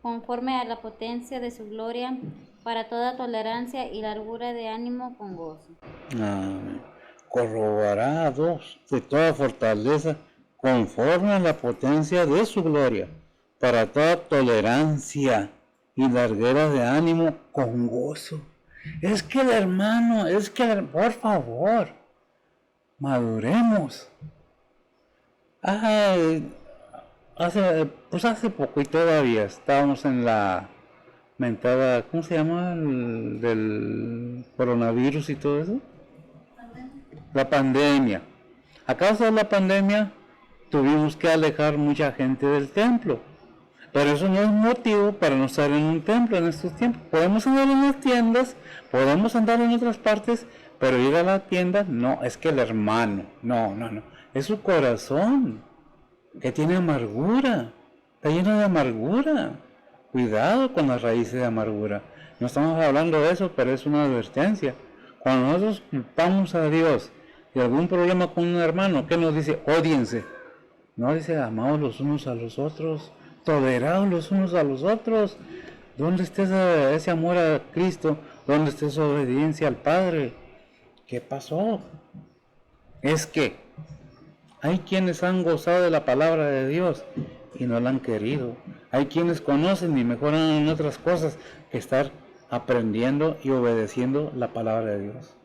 conforme a la potencia de su gloria, para toda tolerancia y largura de ánimo con gozo. Amén. Corroborados de toda fortaleza, conforme a la potencia de su gloria, para toda tolerancia y larguera de ánimo con gozo. Es que el hermano, por favor, maduremos. Hace poco y todavía estábamos en la mentada, ¿cómo se llama? Del coronavirus y todo eso. La pandemia. A causa de la pandemia tuvimos que alejar mucha gente del templo. Pero eso no es motivo para no estar en un templo en estos tiempos. Podemos andar en las tiendas, podemos andar en otras partes, pero ir a la tienda, no, es que el hermano, no, es su corazón, que tiene amargura, está lleno de amargura. Cuidado con las raíces de amargura. No estamos hablando de eso, pero es una advertencia. Cuando nosotros culpamos a Dios de algún problema con un hermano, ¿qué nos dice? Ódiense. No, dice, amados los unos a los otros, tolerados los unos a los otros. ¿Dónde está ese amor a Cristo? ¿Dónde está esa obediencia al Padre? ¿Qué pasó? Es que hay quienes han gozado de la palabra de Dios y no la han querido. Hay quienes conocen y mejoran en otras cosas que estar aprendiendo y obedeciendo la palabra de Dios.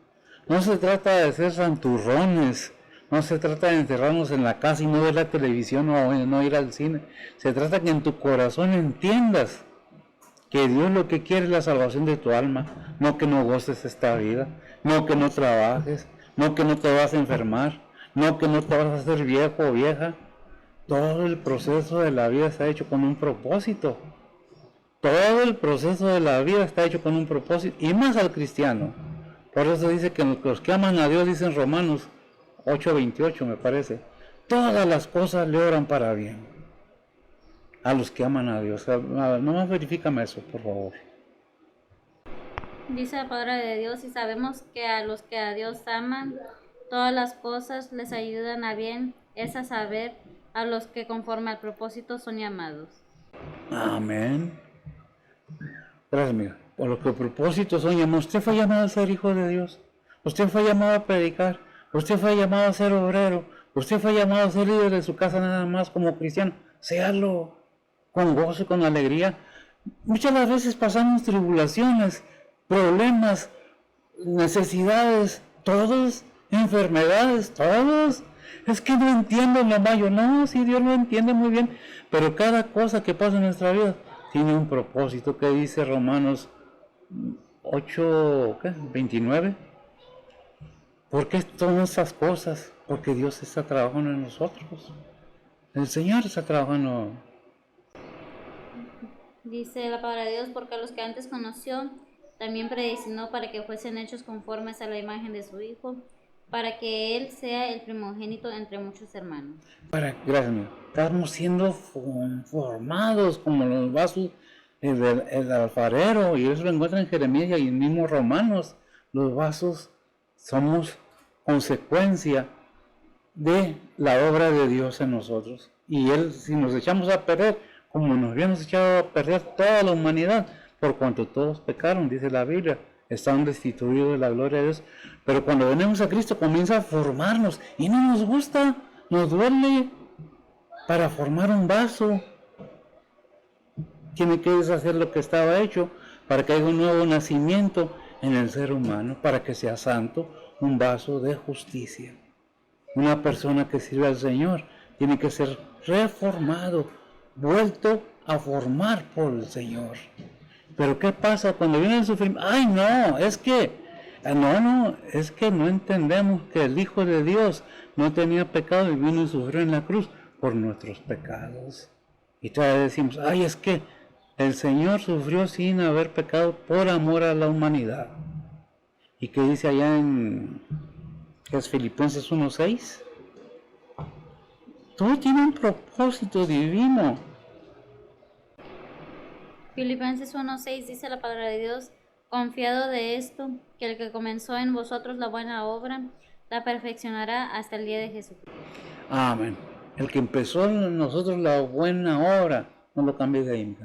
No se trata de ser santurrones, no se trata de encerrarnos en la casa y no ver la televisión o no ir al cine. Se trata que en tu corazón entiendas que Dios lo que quiere es la salvación de tu alma, no que no goces esta vida, no que no trabajes, no que no te vas a enfermar, no que no te vas a hacer viejo o vieja. Todo el proceso de la vida está hecho con un propósito. Todo el proceso de la vida está hecho con un propósito, y más al cristiano. Por eso dice que los que aman a Dios, dicen Romanos 8:28 me parece, todas las cosas le obran para bien. A los que aman a Dios. Nomás verifícame eso, por favor. Dice la palabra de Dios, y sabemos que a los que a Dios aman, todas las cosas les ayudan a bien, es a saber, a los que conforme al propósito son llamados. Amén. Gracias, amiga. Por lo que propósitos son llamados. Usted fue llamado a ser hijo de Dios. Usted fue llamado a predicar. Usted fue llamado a ser obrero. Usted fue llamado a ser líder de su casa nada más como cristiano. Séalo con gozo y con alegría. Muchas las veces pasamos tribulaciones, problemas, necesidades, todos, enfermedades, todos. Es que no entiendo, mamá. Yo no, sí, Dios lo entiende muy bien, pero cada cosa que pasa en nuestra vida tiene un propósito. Que dice Romanos 8:29. ¿Por qué todas esas cosas? Porque Dios está trabajando en nosotros. El Señor está trabajando. Dice la palabra de Dios, porque a los que antes conoció, también predestinó para que fuesen hechos conformes a la imagen de su Hijo, para que Él sea el primogénito entre muchos hermanos. Gracias, amigo. Estamos siendo formados como los vasos el alfarero, y eso lo encuentra en Jeremías y en mismo Romanos. Los vasos somos consecuencia de la obra de Dios en nosotros. Y Él, si nos echamos a perder, como nos habíamos echado a perder toda la humanidad, por cuanto todos pecaron, dice la Biblia, están destituidos de la gloria de Dios. Pero cuando venimos a Cristo comienza a formarnos y no nos gusta, nos duele. Para formar un vaso tiene que deshacer lo que estaba hecho para que haya un nuevo nacimiento en el ser humano, para que sea santo, un vaso de justicia. Una persona que sirve al Señor tiene que ser reformado, vuelto a formar por el Señor. Pero ¿qué pasa cuando viene el sufrimiento? ¡Ay, no! Es que no entendemos que el Hijo de Dios no tenía pecado y vino y sufrió en la cruz por nuestros pecados. Y todavía decimos, ¡ay, es que el Señor sufrió sin haber pecado por amor a la humanidad! ¿Y qué dice allá en Filipenses 1:6? Todo tiene un propósito divino. Filipenses 1:6 dice la palabra de Dios, confiado de esto, que el que comenzó en vosotros la buena obra, la perfeccionará hasta el día de Jesucristo. Amén. El que empezó en nosotros la buena obra, no lo cambies de ahí,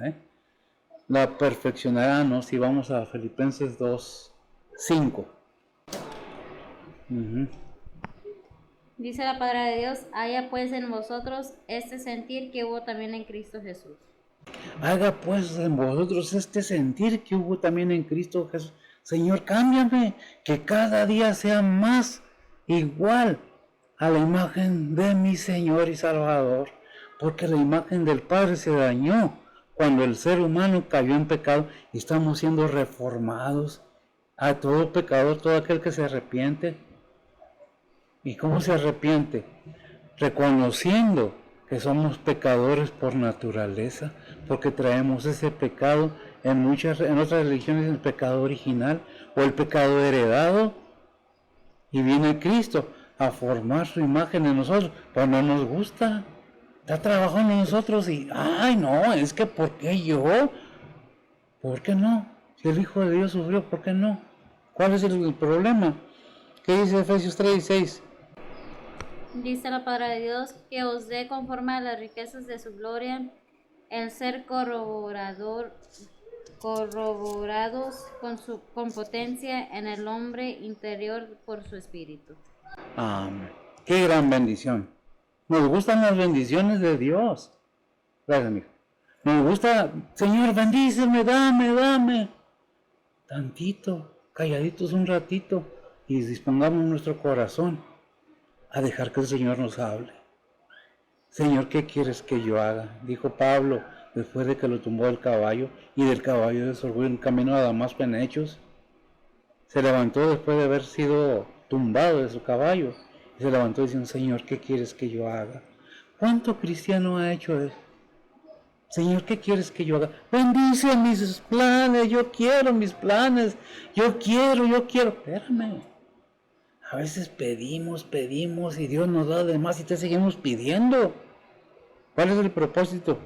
la perfeccionará, ¿no? Si vamos a Filipenses 2:5. Dice la palabra de Dios, haya pues en vosotros este sentir que hubo también en Cristo Jesús. Haga pues en vosotros este sentir que hubo también en Cristo Jesús. Señor, cámbiame, que cada día sea más igual a la imagen de mi Señor y Salvador, porque la imagen del Padre se dañó cuando el ser humano cayó en pecado y estamos siendo reformados. A todo pecador, todo aquel que se arrepiente. ¿Y cómo se arrepiente? Reconociendo que somos pecadores por naturaleza, porque traemos ese pecado en otras religiones, el pecado original o el pecado heredado, y viene Cristo a formar su imagen en nosotros, pero no nos gusta, está trabajando en nosotros y, ay no, es que ¿por qué yo? ¿Por qué no? Si el Hijo de Dios sufrió, ¿por qué no? ¿Cuál es el problema? ¿Qué dice Efesios 3:6? Dice la palabra de Dios, que os dé conforme a las riquezas de su gloria, el ser corroborados con potencia en el hombre interior por su espíritu. Amén. Qué gran bendición. Nos gustan las bendiciones de Dios. Gracias, amigo. Nos gusta, Señor, bendíceme, dame. Tantito, calladitos un ratito y dispongamos nuestro corazón a dejar que el Señor nos hable. Señor, ¿qué quieres que yo haga? Dijo Pablo después de que lo tumbó del caballo y del caballo de su orgullo en camino a Damasco en Hechos. Se levantó después de haber sido tumbado de su caballo y se levantó diciendo, Señor, ¿qué quieres que yo haga? ¿Cuánto cristiano ha hecho eso? Señor, ¿qué quieres que yo haga? Bendice mis planes, yo quiero mis planes, yo quiero. Espérame. A veces pedimos y Dios nos da de más y te seguimos pidiendo. ¿Cuál es el propósito?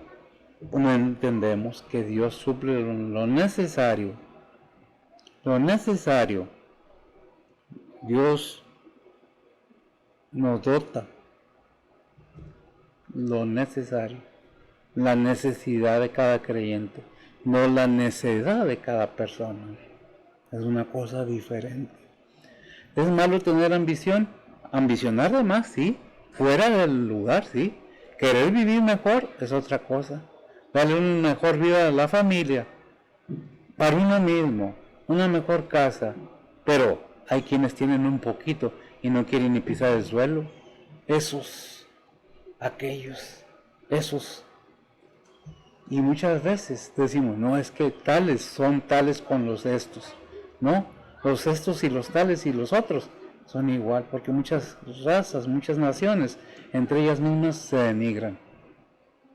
No entendemos que Dios suple lo necesario. Dios nos dota lo necesario. La necesidad de cada creyente, no la necedad de cada persona. Es una cosa diferente. ¿Es malo tener ambición? Ambicionar de más, sí. Fuera del lugar, sí. Querer vivir mejor es otra cosa. Darle una mejor vida a la familia, para uno mismo, una mejor casa. Pero hay quienes tienen un poquito y no quieren ni pisar el suelo. Esos. Y muchas veces decimos, no, es que tales son tales con los estos. No, los estos y los tales y los otros son igual, porque muchas razas, muchas naciones, entre ellas mismas se denigran.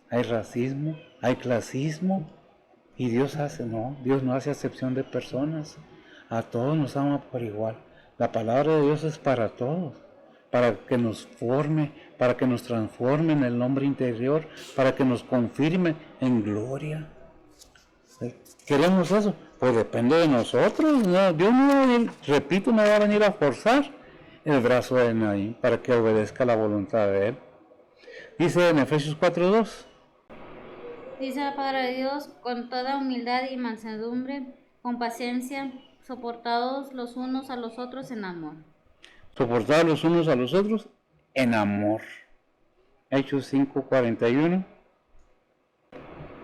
Hay racismo, hay clasismo, y Dios no hace acepción de personas. A todos nos ama por igual. La palabra de Dios es para todos, para que nos forme, para que nos transforme en el hombre interior, para que nos confirme en gloria. ¿Queremos eso? Pues depende de nosotros, ¿no? Dios no va a venir a forzar el brazo de nadie para que obedezca la voluntad de Él. Dice en Efesios 4:2. Dice la palabra de Dios, con toda humildad y mansedumbre, con paciencia, soportados los unos a los otros en amor. Soportados los unos a los otros en amor. Hechos 5:41.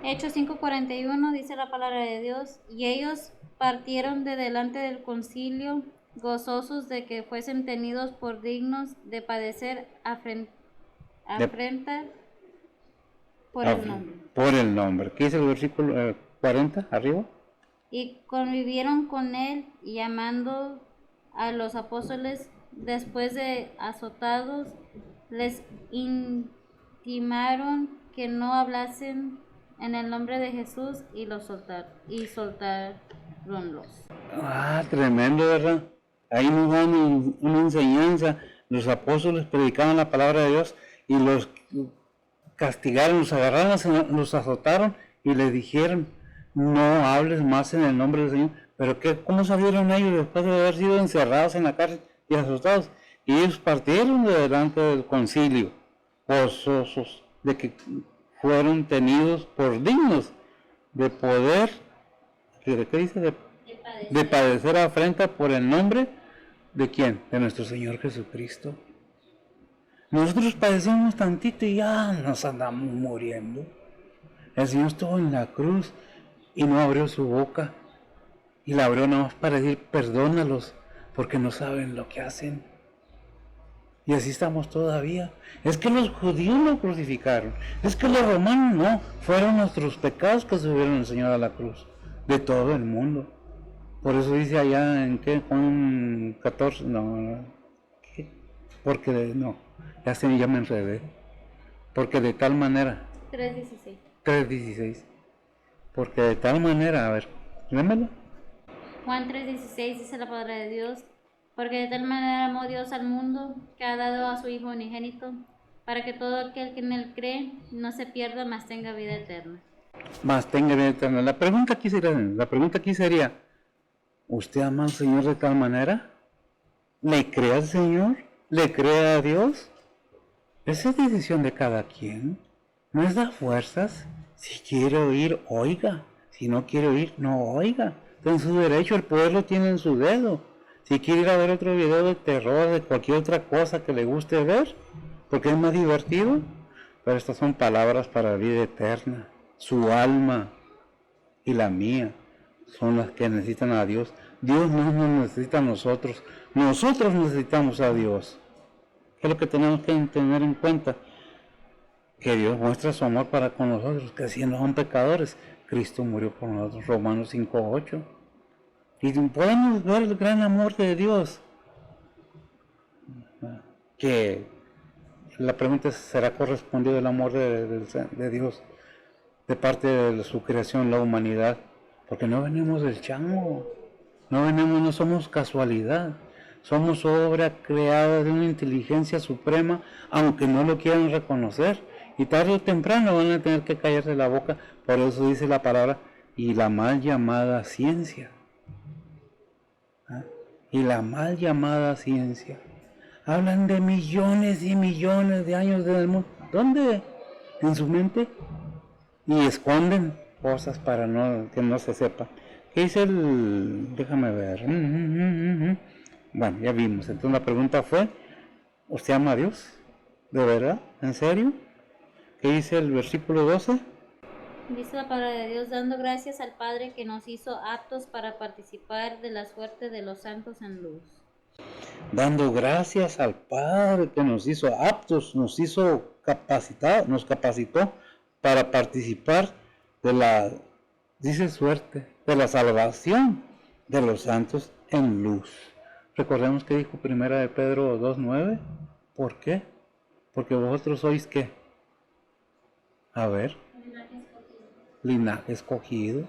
Hechos 5:41 dice la palabra de Dios, y ellos partieron de delante del concilio, gozosos de que fuesen tenidos por dignos de padecer afrenta por el nombre. Por el nombre. ¿Qué dice el versículo 40 arriba? Y convivieron con él, y llamando a los apóstoles, después de azotados, les intimaron que no hablasen en el nombre de Jesús y soltaronlos. Tremendo, ¿verdad? Ahí nos dan una enseñanza. Los apóstoles predicaban la palabra de Dios y los castigaron, los agarraron, los azotaron y les dijeron, no hables más en el nombre del Señor. Pero ¿cómo salieron ellos después de haber sido encerrados en la cárcel y azotados? Y ellos partieron de delante del concilio. gozosos de que fueron tenidos por dignos de poder, ¿de qué dice? De padecer afrenta por el nombre de quién, de nuestro Señor Jesucristo. Nosotros padecemos tantito y ya nos andamos muriendo. El Señor estuvo en la cruz y no abrió su boca, y la abrió nada más para decir perdónalos porque no saben lo que hacen. Y así estamos todavía. Es que los judíos lo crucificaron, es que los romanos no, fueron nuestros pecados que subieron al Señor a la cruz, de todo el mundo. Por eso dice allá en qué, Juan 14, no, ¿qué? Porque no, ya me enredé. Porque de tal manera. 3:16. 3:16. Porque de tal manera, a ver, lémelo. Juan 3:16 dice la palabra de Dios, porque de tal manera amó Dios al mundo, que ha dado a su Hijo unigénito, para que todo aquel que en él cree no se pierda, mas tenga vida eterna. Mas tenga vida eterna. La pregunta aquí sería, ¿usted ama al Señor de tal manera? ¿Le cree al Señor? ¿Le cree a Dios? Esa es decisión de cada quien. No es da fuerzas. Si quiere oír, oiga. Si no quiere oír, no oiga. Está en su derecho, el poder lo tiene en su dedo. Si quiere ir a ver otro video de terror, de cualquier otra cosa que le guste ver, porque es más divertido. Pero estas son palabras para la vida eterna. Su alma y la mía son las que necesitan a Dios. Dios no nos necesita a nosotros. Nosotros necesitamos a Dios. ¿Qué es lo que tenemos que tener en cuenta? Que Dios muestra su amor para con nosotros, que siendo son pecadores, Cristo murió por nosotros. Romanos 5:8. Y podemos ver el gran amor de Dios. Que la pregunta es, ¿será correspondido el amor de Dios de parte de su creación, la humanidad? Porque no venimos del chango, no somos casualidad, somos obra creada de una inteligencia suprema, aunque no lo quieran reconocer, y tarde o temprano van a tener que callarse la boca. Por eso dice la palabra, y la mal llamada ciencia. Y la mal llamada ciencia. Hablan de millones y millones de años del mundo. ¿Dónde? En su mente. Y esconden cosas para que no se sepa. ¿Qué dice el...? Déjame ver. Bueno, ya vimos. Entonces la pregunta fue, ¿usted ama a Dios? ¿De verdad? ¿En serio? ¿Qué dice el versículo 12? Dice la palabra de Dios, dando gracias al Padre que nos hizo aptos para participar de la suerte de los santos en luz. Dando gracias al Padre que nos hizo aptos, nos hizo capacitados, nos capacitó para participar de la, dice suerte, de la salvación de los santos en luz. Recordemos que dijo primera de Pedro 2:9. ¿Por qué? Porque vosotros sois ¿qué? A ver. Linaje escogido,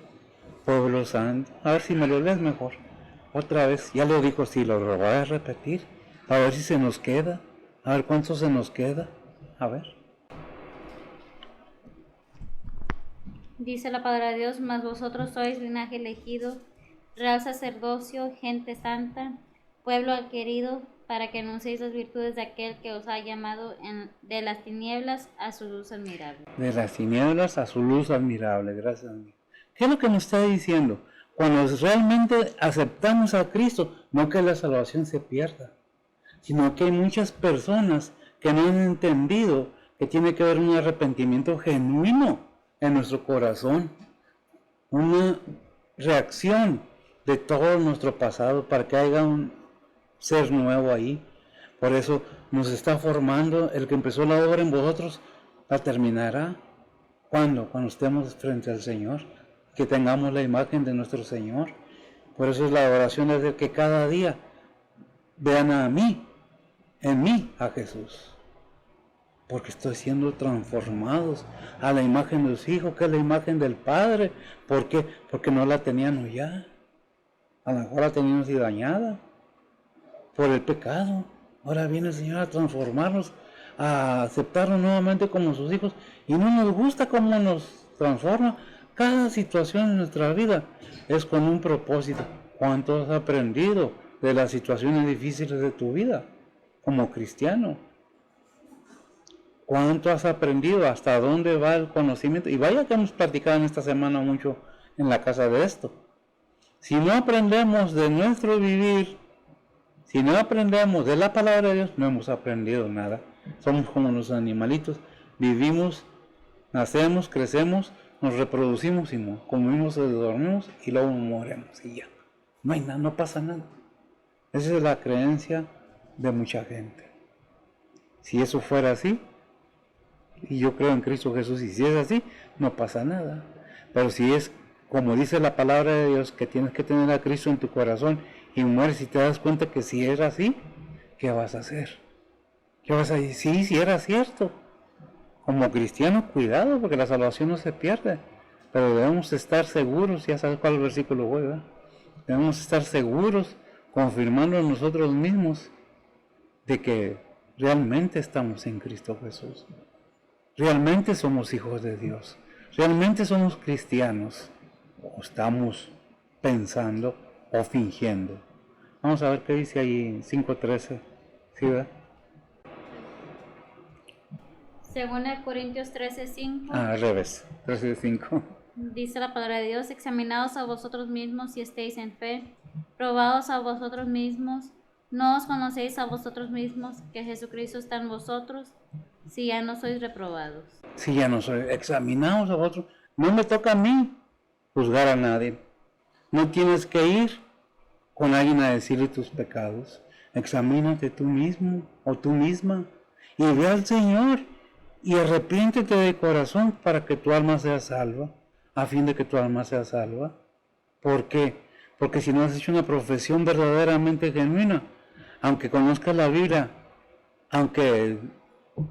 pueblo santo. A ver si me lo lees mejor. Otra vez, ya lo dijo, si lo voy a repetir. A ver si se nos queda. A ver cuánto se nos queda. A ver. Dice la palabra de Dios, mas vosotros sois linaje elegido, real sacerdocio, gente santa, pueblo adquirido, para que anunciéis las virtudes de aquel que os ha llamado de las tinieblas a su luz admirable. De las tinieblas a su luz admirable, gracias a Dios. ¿Qué es lo que nos está diciendo? Cuando realmente aceptamos a Cristo, no que la salvación se pierda, sino que hay muchas personas que no han entendido que tiene que haber un arrepentimiento genuino en nuestro corazón, una reacción de todo nuestro pasado para que haya un ser nuevo ahí. Por eso nos está formando. El que empezó la obra en vosotros la terminará. ¿Cuándo? Cuando estemos frente al Señor, que tengamos la imagen de nuestro Señor. Por eso es la oración de que cada día vean a mí, en mí, a Jesús, porque estoy siendo transformados a la imagen de su Hijo, que es la imagen del Padre. ¿Por qué? Porque no la teníamos ya. A lo mejor la teníamos y dañada por el pecado. Ahora viene el Señor a transformarnos, a aceptarnos nuevamente como sus hijos, y no nos gusta cómo nos transforma. Cada situación en nuestra vida es con un propósito. ¿Cuánto has aprendido de las situaciones difíciles de tu vida como cristiano? ¿Cuánto has aprendido? ¿Hasta dónde va el conocimiento? Y vaya que hemos platicado en esta semana mucho en la casa de esto. Si no aprendemos de nuestro vivir, si no aprendemos de la palabra de Dios, no hemos aprendido nada. Somos como los animalitos. Vivimos, nacemos, crecemos, nos reproducimos y no. Comimos, dormimos y luego morimos y ya. No hay nada, no pasa nada. Esa es la creencia de mucha gente. Si eso fuera así, y yo creo en Cristo Jesús, y si es así, no pasa nada. Pero si es como dice la palabra de Dios, que tienes que tener a Cristo en tu corazón y mueres y te das cuenta que si era así, ¿qué vas a hacer? ¿Qué vas a decir? Sí, si era cierto. Como cristiano, cuidado, porque la salvación no se pierde. Pero debemos estar seguros, ya sabes cuál versículo voy, ¿verdad? Debemos estar seguros, confirmando nosotros mismos de que realmente estamos en Cristo Jesús. Realmente somos hijos de Dios. Realmente somos cristianos. O estamos pensando o fingiendo. Vamos a ver qué dice ahí en 5:13. ¿Sí, verdad? Según el Corintios 13:5, Al revés. 13:5. dice la palabra de Dios: examinaos a vosotros mismos si estéis en fe, probaos a vosotros mismos, no os conocéis a vosotros mismos que Jesucristo está en vosotros, si ya no sois reprobados. Si ya no soy, examinaos a vosotros. No me toca a mí juzgar a nadie. No tienes que ir con alguien a decirle tus pecados. Examínate tú mismo o tú misma y ve al Señor y arrepiéntete de corazón para que tu alma sea salva, a fin de que tu alma sea salva. ¿Por qué? Porque si no has hecho una profesión verdaderamente genuina, aunque conozcas la Biblia, aunque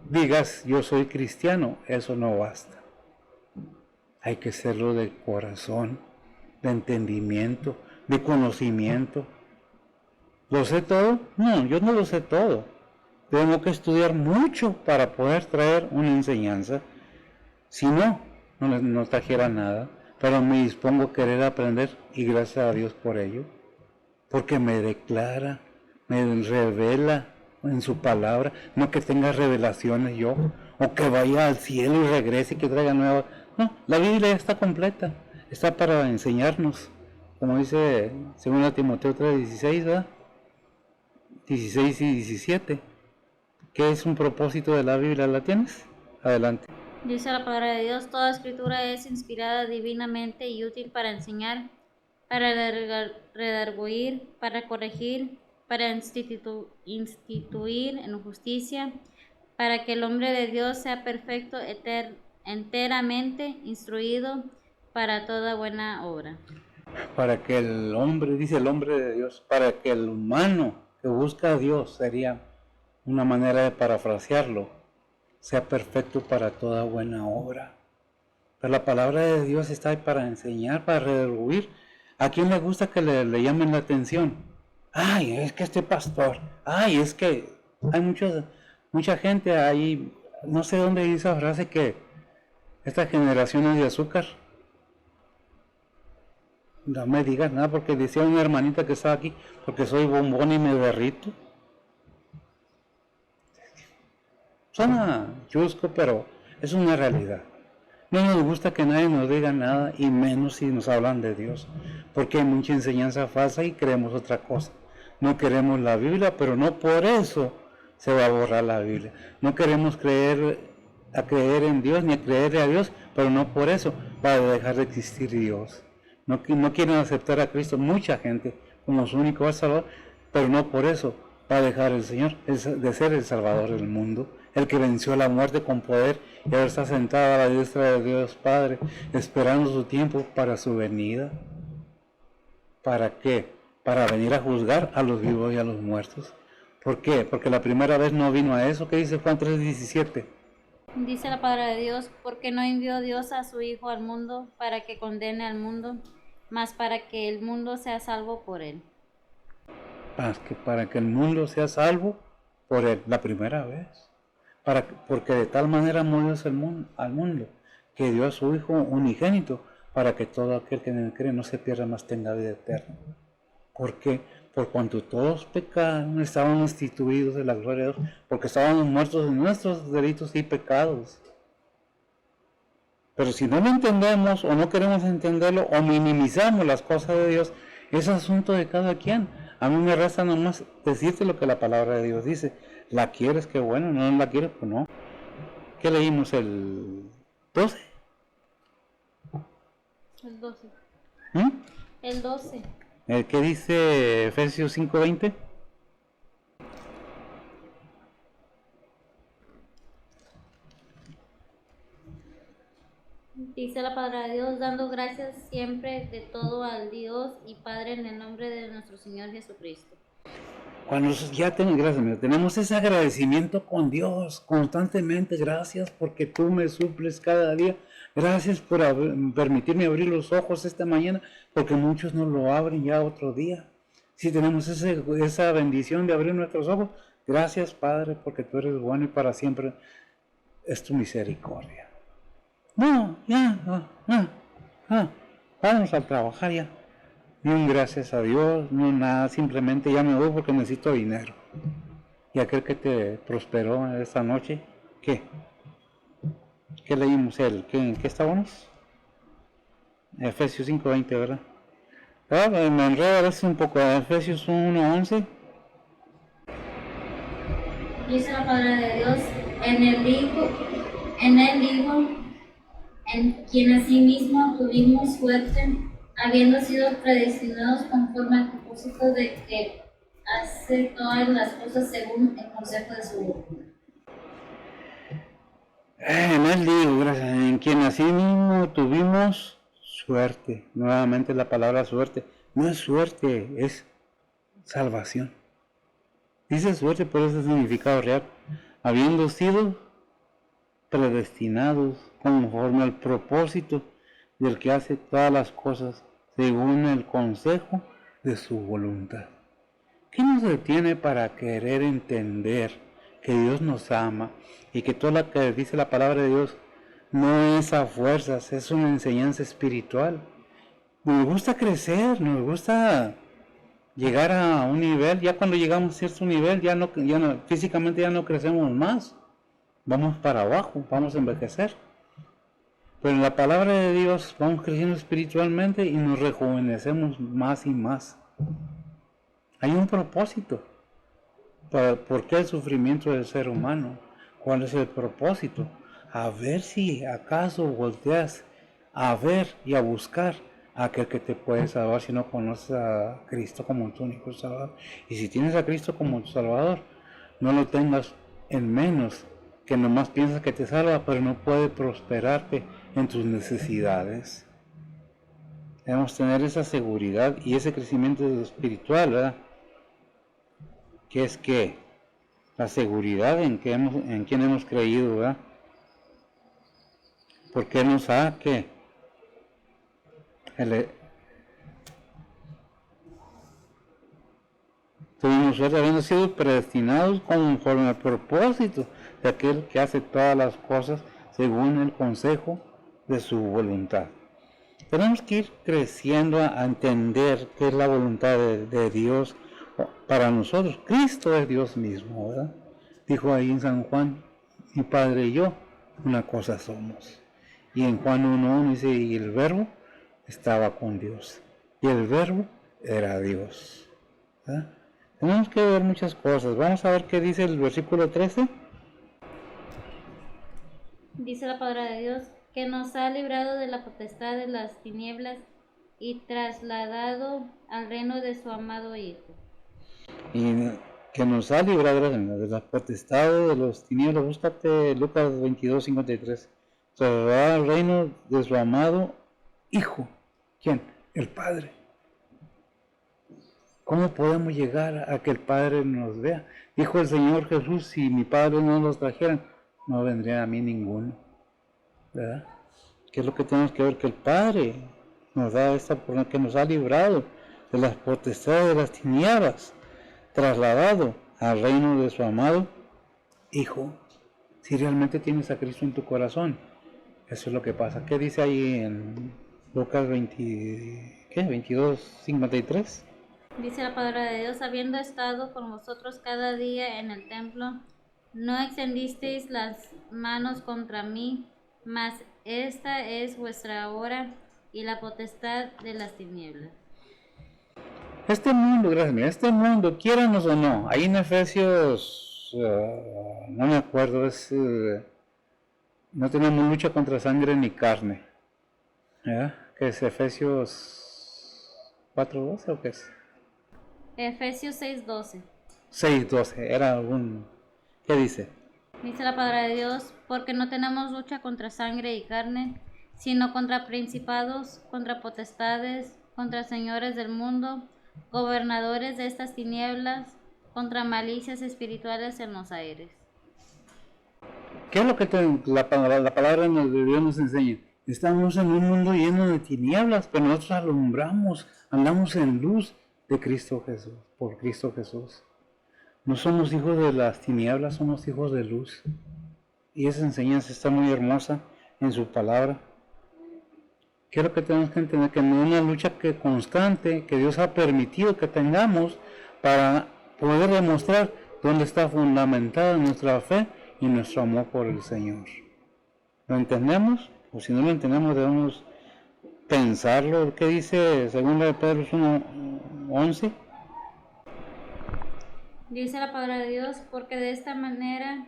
digas yo soy cristiano, eso no basta. Hay que hacerlo de corazón, de entendimiento, de conocimiento. ¿Lo sé todo? No, yo no lo sé todo. Tengo que estudiar mucho para poder traer una enseñanza. Si no, no trajera nada. Pero me dispongo a querer aprender y gracias a Dios por ello. Porque me declara, me revela en su palabra. No que tenga revelaciones yo, o que vaya al cielo y regrese y que traiga nuevas. No, la Biblia ya está completa. Está para enseñarnos. Como dice 2 Timoteo 3:16, ¿verdad? 16 y 17. ¿Qué es un propósito de la Biblia? ¿La tienes? Adelante. Dice la palabra de Dios: toda escritura es inspirada divinamente y útil para enseñar, para redarguir, para corregir, para instituir en justicia, para que el hombre de Dios sea perfecto, enteramente instruido para toda buena obra. Para que el hombre, dice el hombre de Dios, para que el humano que busca a Dios, sería una manera de parafrasearlo, sea perfecto para toda buena obra. Pero la palabra de Dios está ahí para enseñar, para redarguir. ¿A quién le gusta que le llamen la atención? Ay, es que este pastor, ay, es que hay mucha gente ahí, no sé dónde dice esa frase que esta generación es de azúcar. No me digas nada porque decía una hermanita que estaba aquí, porque soy bombón y me derrito. Suena chusco, pero es una realidad. No nos gusta que nadie nos diga nada, y menos si nos hablan de Dios, porque hay mucha enseñanza falsa y creemos otra cosa. No queremos la Biblia, pero no por eso se va a borrar la Biblia. No queremos creer en Dios ni a creerle a Dios, pero no por eso va a dejar de existir Dios. No quieren aceptar a Cristo mucha gente como su único Salvador, pero no por eso va a dejar el Señor de ser el Salvador del mundo, el que venció la muerte con poder y ahora está sentado a la diestra de Dios Padre, esperando su tiempo para su venida. ¿Para qué? Para venir a juzgar a los vivos y a los muertos. ¿Por qué? Porque la primera vez no vino a eso. ¿Qué dice Juan 3:17? Dice la palabra de Dios: porque no envió Dios a su Hijo al mundo para que condene al mundo, mas para que el mundo sea salvo por él. Para que el mundo sea salvo por él, la primera vez. Porque de tal manera amó Dios al mundo, que dio a su Hijo unigénito, para que todo aquel que en él cree no se pierda, mas tenga vida eterna. ¿Por qué? por cuanto todos pecaron, estaban instituidos de la gloria de Dios, porque estábamos muertos en nuestros delitos y pecados. Pero si no lo entendemos o no queremos entenderlo o minimizamos las cosas de Dios, es asunto de cada quien. A mí me resta nomás decirte lo que la palabra de Dios dice. ¿La quieres? Qué bueno. ¿No la quieres? Pues no. ¿Qué leímos? ¿El 12? El 12. ¿Mm? El 12. ¿Qué dice Efesios 5:20? Dice la palabra de Dios, dando gracias siempre de todo al Dios y Padre en el nombre de nuestro Señor Jesucristo. Cuando ya tenemos ese agradecimiento con Dios constantemente, gracias porque tú me suples cada día, gracias por permitirme abrir los ojos esta mañana, porque muchos no lo abren ya otro día. Si tenemos esa bendición de abrir nuestros ojos, gracias Padre, porque tú eres bueno y para siempre es tu misericordia. No, ya, vamos a trabajar ya. Ni un gracias a Dios, no nada, simplemente ya me voy porque necesito dinero. Y aquel que te prosperó esta noche, ¿qué? ¿Qué leímos él? ¿En qué estábamos? Efesios 5:20, ¿verdad? Me enredo a veces un poco. Efesios 1:11. Dice la palabra de Dios, en el Hijo, en quien asimismo tuvimos suerte, habiendo sido predestinados conforme al propósito de que hace todas las cosas según el consejo de su voluntad. En el Hijo, gracias, en quien asimismo tuvimos suerte. Nuevamente la palabra suerte. No es suerte, es salvación. Dice suerte por ese significado real. Habiendo sido predestinados conforme al propósito del que hace todas las cosas según el consejo de su voluntad. ¿Qué nos detiene para querer entender que Dios nos ama y que todo lo que dice la palabra de Dios no es a fuerzas, es una enseñanza espiritual? Nos gusta crecer, nos gusta llegar a un nivel. Ya cuando llegamos a cierto nivel, físicamente ya no crecemos más, vamos para abajo, vamos a envejecer. Pero en la palabra de Dios vamos creciendo espiritualmente y nos rejuvenecemos más y más. Hay un propósito. ¿Por qué el sufrimiento del ser humano? ¿Cuál es el propósito? A ver si acaso volteas a ver y a buscar a aquel que te puede salvar si no conoces a Cristo como tu único Salvador. Y si tienes a Cristo como tu Salvador, no lo tengas en menos, que nomás piensas que te salva, pero no puede prosperarte en tus necesidades. Debemos tener esa seguridad y ese crecimiento espiritual, ¿verdad? Que es que la seguridad en quien hemos creído, ¿verdad? Porque nos ha tuvimos suerte habiendo sido predestinados conforme al propósito de aquel que hace todas las cosas según el consejo de su voluntad. Tenemos que ir creciendo a entender qué es la voluntad de Dios para nosotros. Cristo es Dios mismo, ¿verdad? Dijo ahí en San Juan, mi Padre y yo, una cosa somos. Y en Juan 1:1 dice, y el Verbo estaba con Dios. Y el Verbo era Dios. ¿Verdad? Tenemos que ver muchas cosas. Vamos a ver qué dice el versículo 13. Dice la palabra de Dios, que nos ha librado de la potestad de las tinieblas y trasladado al reino de su amado Hijo. Y que nos ha librado de la potestad de los tinieblas. Búscate Lucas 22:53. Trasladado al reino de su amado Hijo. ¿Quién? El Padre. ¿Cómo podemos llegar a que el Padre nos vea? Dijo el Señor Jesús, si mi Padre no los trajera, no vendría a mí ninguno. ¿Verdad? ¿Qué es lo que tenemos que ver? Que el Padre nos da esta oportunidad, que nos ha librado de las potestades de las tinieblas, trasladado al reino de su amado Hijo. Si realmente tienes a Cristo en tu corazón, eso es lo que pasa. ¿Qué dice ahí en Lucas 22:53? Dice la palabra de Dios, habiendo estado con vosotros cada día en el templo, no extendisteis las manos contra mí, mas esta es vuestra hora y la potestad de las tinieblas. Este mundo, gracias, mira, este mundo, quiéranos o no, ahí en Efesios, no me acuerdo, no tenemos lucha contra sangre ni carne, ¿verdad? ¿Qué es Efesios 4:12 o qué es? Efesios 6:12. 6:12, era algún, ¿qué dice? Dice la palabra de Dios, porque no tenemos lucha contra sangre y carne, sino contra principados, contra potestades, contra señores del mundo, gobernadores de estas tinieblas, contra malicias espirituales en los aires. ¿Qué es lo que la palabra de Dios nos enseña? Estamos en un mundo lleno de tinieblas, pero nosotros alumbramos, andamos en luz de Cristo Jesús, por Cristo Jesús. No somos hijos de las tinieblas, somos hijos de luz. Y esa enseñanza está muy hermosa en su palabra. ¿Qué es lo que tenemos que entender? Que no es una lucha constante que Dios ha permitido que tengamos para poder demostrar dónde está fundamentada nuestra fe y nuestro amor por el Señor. ¿Lo entendemos? O si no lo entendemos, debemos pensarlo. ¿Qué dice 2 de Pedro 1:11? Dice la palabra de Dios, porque de esta manera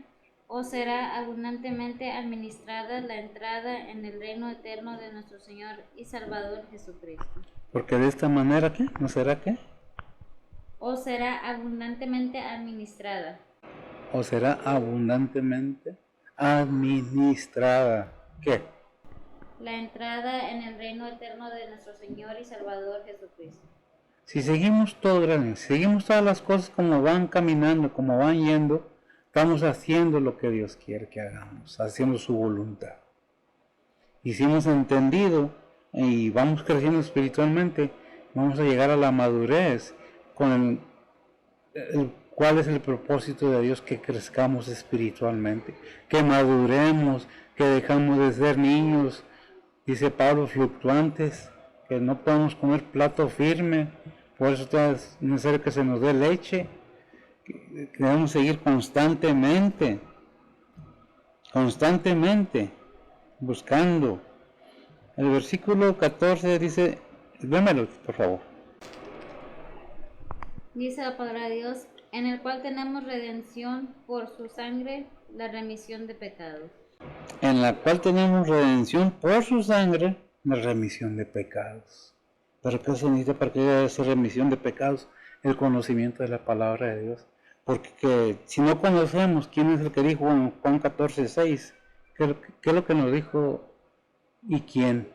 os será abundantemente administrada la entrada en el reino eterno de nuestro Señor y Salvador Jesucristo. Porque de esta manera, ¿qué? ¿No será qué? Os será abundantemente administrada. O será abundantemente administrada. ¿Qué? La entrada en el reino eterno de nuestro Señor y Salvador Jesucristo. Si seguimos todo, seguimos todas las cosas como van caminando, como van yendo, estamos haciendo lo que Dios quiere que hagamos, haciendo su voluntad. Y si hemos entendido y vamos creciendo espiritualmente, vamos a llegar a la madurez con cuál es el propósito de Dios, que crezcamos espiritualmente, que maduremos, que dejamos de ser niños, dice Pablo, fluctuantes, que no podemos comer plato firme, por eso es necesario que se nos dé leche, que debemos seguir constantemente, buscando. El versículo 14 dice, vémelo por favor. Dice la palabra de Dios, en el cual tenemos redención por su sangre, la remisión de pecados. En la cual tenemos redención por su sangre, la remisión de pecados. ¿Pero qué se necesita para que haya esa remisión de pecados? El conocimiento de la palabra de Dios. Porque si no conocemos quién es el que dijo en Juan 14:6, ¿qué es lo que nos dijo y quién?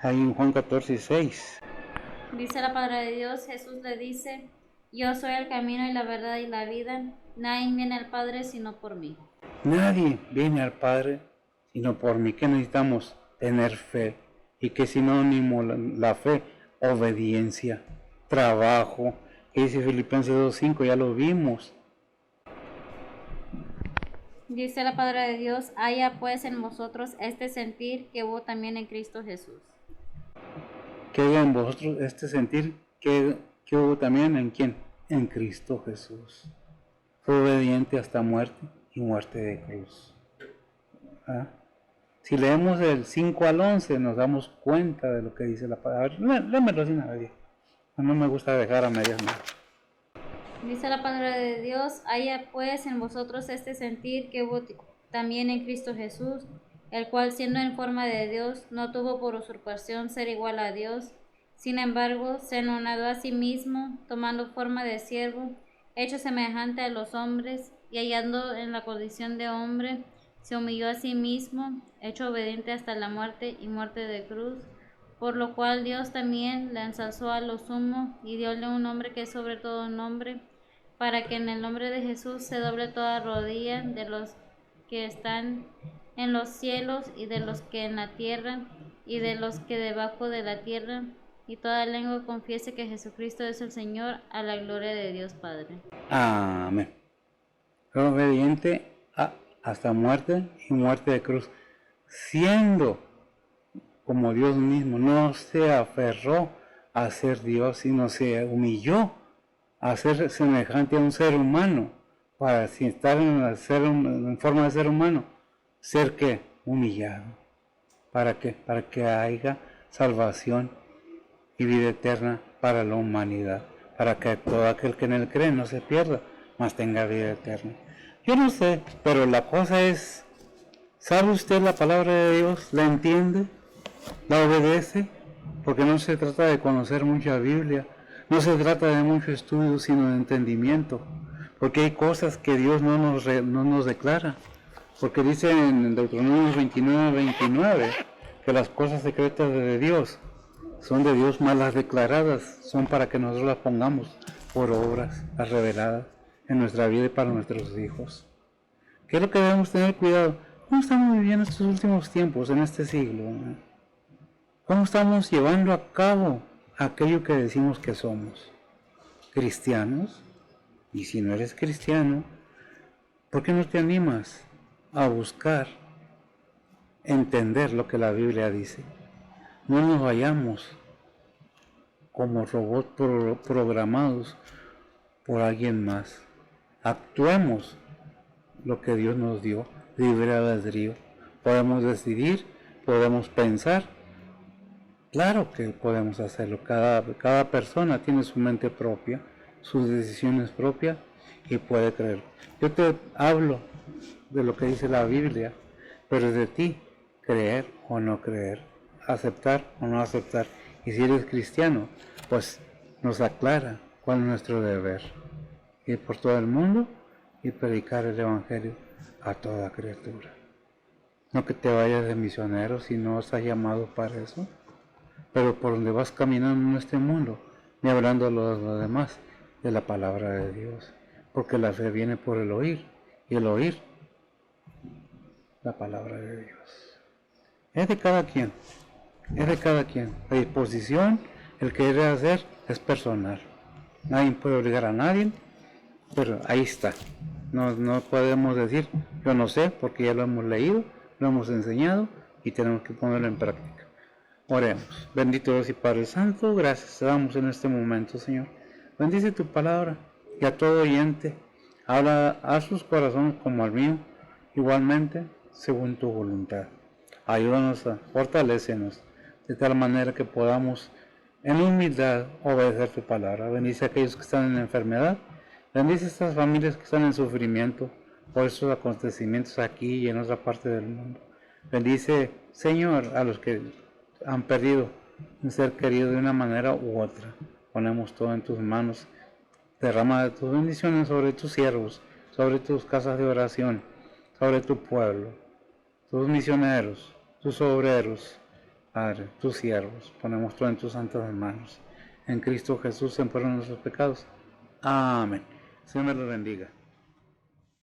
Ahí en Juan 14:6. Dice la palabra de Dios, Jesús le dice, yo soy el camino y la verdad y la vida, nadie viene al Padre sino por mí. Nadie viene al Padre sino por mí. ¿Qué necesitamos? Tener fe. ¿Y qué sinónimo la fe? Obediencia, trabajo. ¿Qué dice Filipenses 2:5? Ya lo vimos. Dice la palabra de Dios, haya pues en vosotros este sentir que hubo también en Cristo Jesús. Que haya en vosotros este sentir que hubo también en ¿quién? En Cristo Jesús. Fue obediente hasta muerte y muerte de cruz. ¿Ah? Si leemos del 5 al 11 nos damos cuenta de lo que dice la palabra. Lémelo sin nadie. No me gusta dejar a medias nada. Dice la palabra de Dios, haya pues en vosotros este sentir que hubo también en Cristo Jesús, el cual siendo en forma de Dios, no tuvo por usurpación ser igual a Dios, sin embargo, se anonadó a sí mismo, tomando forma de siervo, hecho semejante a los hombres, y hallando en la condición de hombre, se humilló a sí mismo, hecho obediente hasta la muerte y muerte de cruz, por lo cual Dios también le ensalzó a lo sumo y dióle un nombre que es sobre todo nombre, para que en el nombre de Jesús se doble toda rodilla de los que están en los cielos y de los que en la tierra y de los que debajo de la tierra, y toda lengua confiese que Jesucristo es el Señor, a la gloria de Dios Padre. Amén. Fue obediente hasta muerte y muerte de cruz, siendo como Dios mismo, no se aferró a ser Dios, sino se humilló a ser semejante a un ser humano, para si estar en forma de ser humano, ser que humillado. ¿Para qué? Para que haya salvación y vida eterna para la humanidad, para que todo aquel que en él cree no se pierda, mas tenga vida eterna. Yo no sé, pero la cosa es, ¿sabe usted la palabra de Dios? ¿La entiende? ¿La obedece? Porque no se trata de conocer mucha Biblia, no se trata de mucho estudio, sino de entendimiento, porque hay cosas que Dios no nos declara, porque dice en Deuteronomio 29 que las cosas secretas de Dios son de Dios, más las declaradas son para que nosotros las pongamos por obras, las reveladas en nuestra vida y para nuestros hijos. ¿Qué es lo que debemos tener cuidado? ¿Cómo estamos viviendo estos últimos tiempos, en este siglo? ¿Cómo estamos llevando a cabo aquello que decimos que somos? ¿Cristianos? Y si no eres cristiano, ¿por qué no te animas a buscar entender lo que la Biblia dice? No nos vayamos como robots programados por alguien más. Actuemos lo que Dios nos dio, libre albedrío. Podemos decidir, podemos pensar. Claro que podemos hacerlo. Cada persona tiene su mente propia, sus decisiones propias y puede creer. Yo te hablo de lo que dice la Biblia, pero es de ti creer o no creer, aceptar o no aceptar. Y si eres cristiano, pues nos aclara cuál es nuestro deber. Ir por todo el mundo y predicar el Evangelio a toda criatura. No que te vayas de misionero si no estás llamado para eso, pero por donde vas caminando en este mundo, ni hablando a los demás de la palabra de Dios, porque la fe viene por el oír, y el oír la palabra de Dios. Es de cada quien, es de cada quien. La disposición, el querer hacer, es personal. Nadie puede obligar a nadie, pero ahí está. No podemos decir, yo no sé, porque ya lo hemos leído, lo hemos enseñado y tenemos que ponerlo en práctica. Oremos. Bendito Dios y Padre Santo, gracias te damos en este momento, Señor. Bendice tu palabra y a todo oyente. Habla a sus corazones como al mío, igualmente, según tu voluntad. Ayúdanos, fortalécenos, de tal manera que podamos en humildad obedecer tu palabra. Bendice a aquellos que están en enfermedad. Bendice a estas familias que están en sufrimiento por estos acontecimientos aquí y en otra parte del mundo. Bendice, Señor, a los que han perdido un ser querido de una manera u otra. Ponemos todo en tus manos. Derrama tus bendiciones sobre tus siervos, sobre tus casas de oración, sobre tu pueblo, tus misioneros, tus obreros, Padre, tus siervos. Ponemos todo en tus santas manos. En Cristo Jesús se perdón nuestros pecados. Amén. Señor me los bendiga.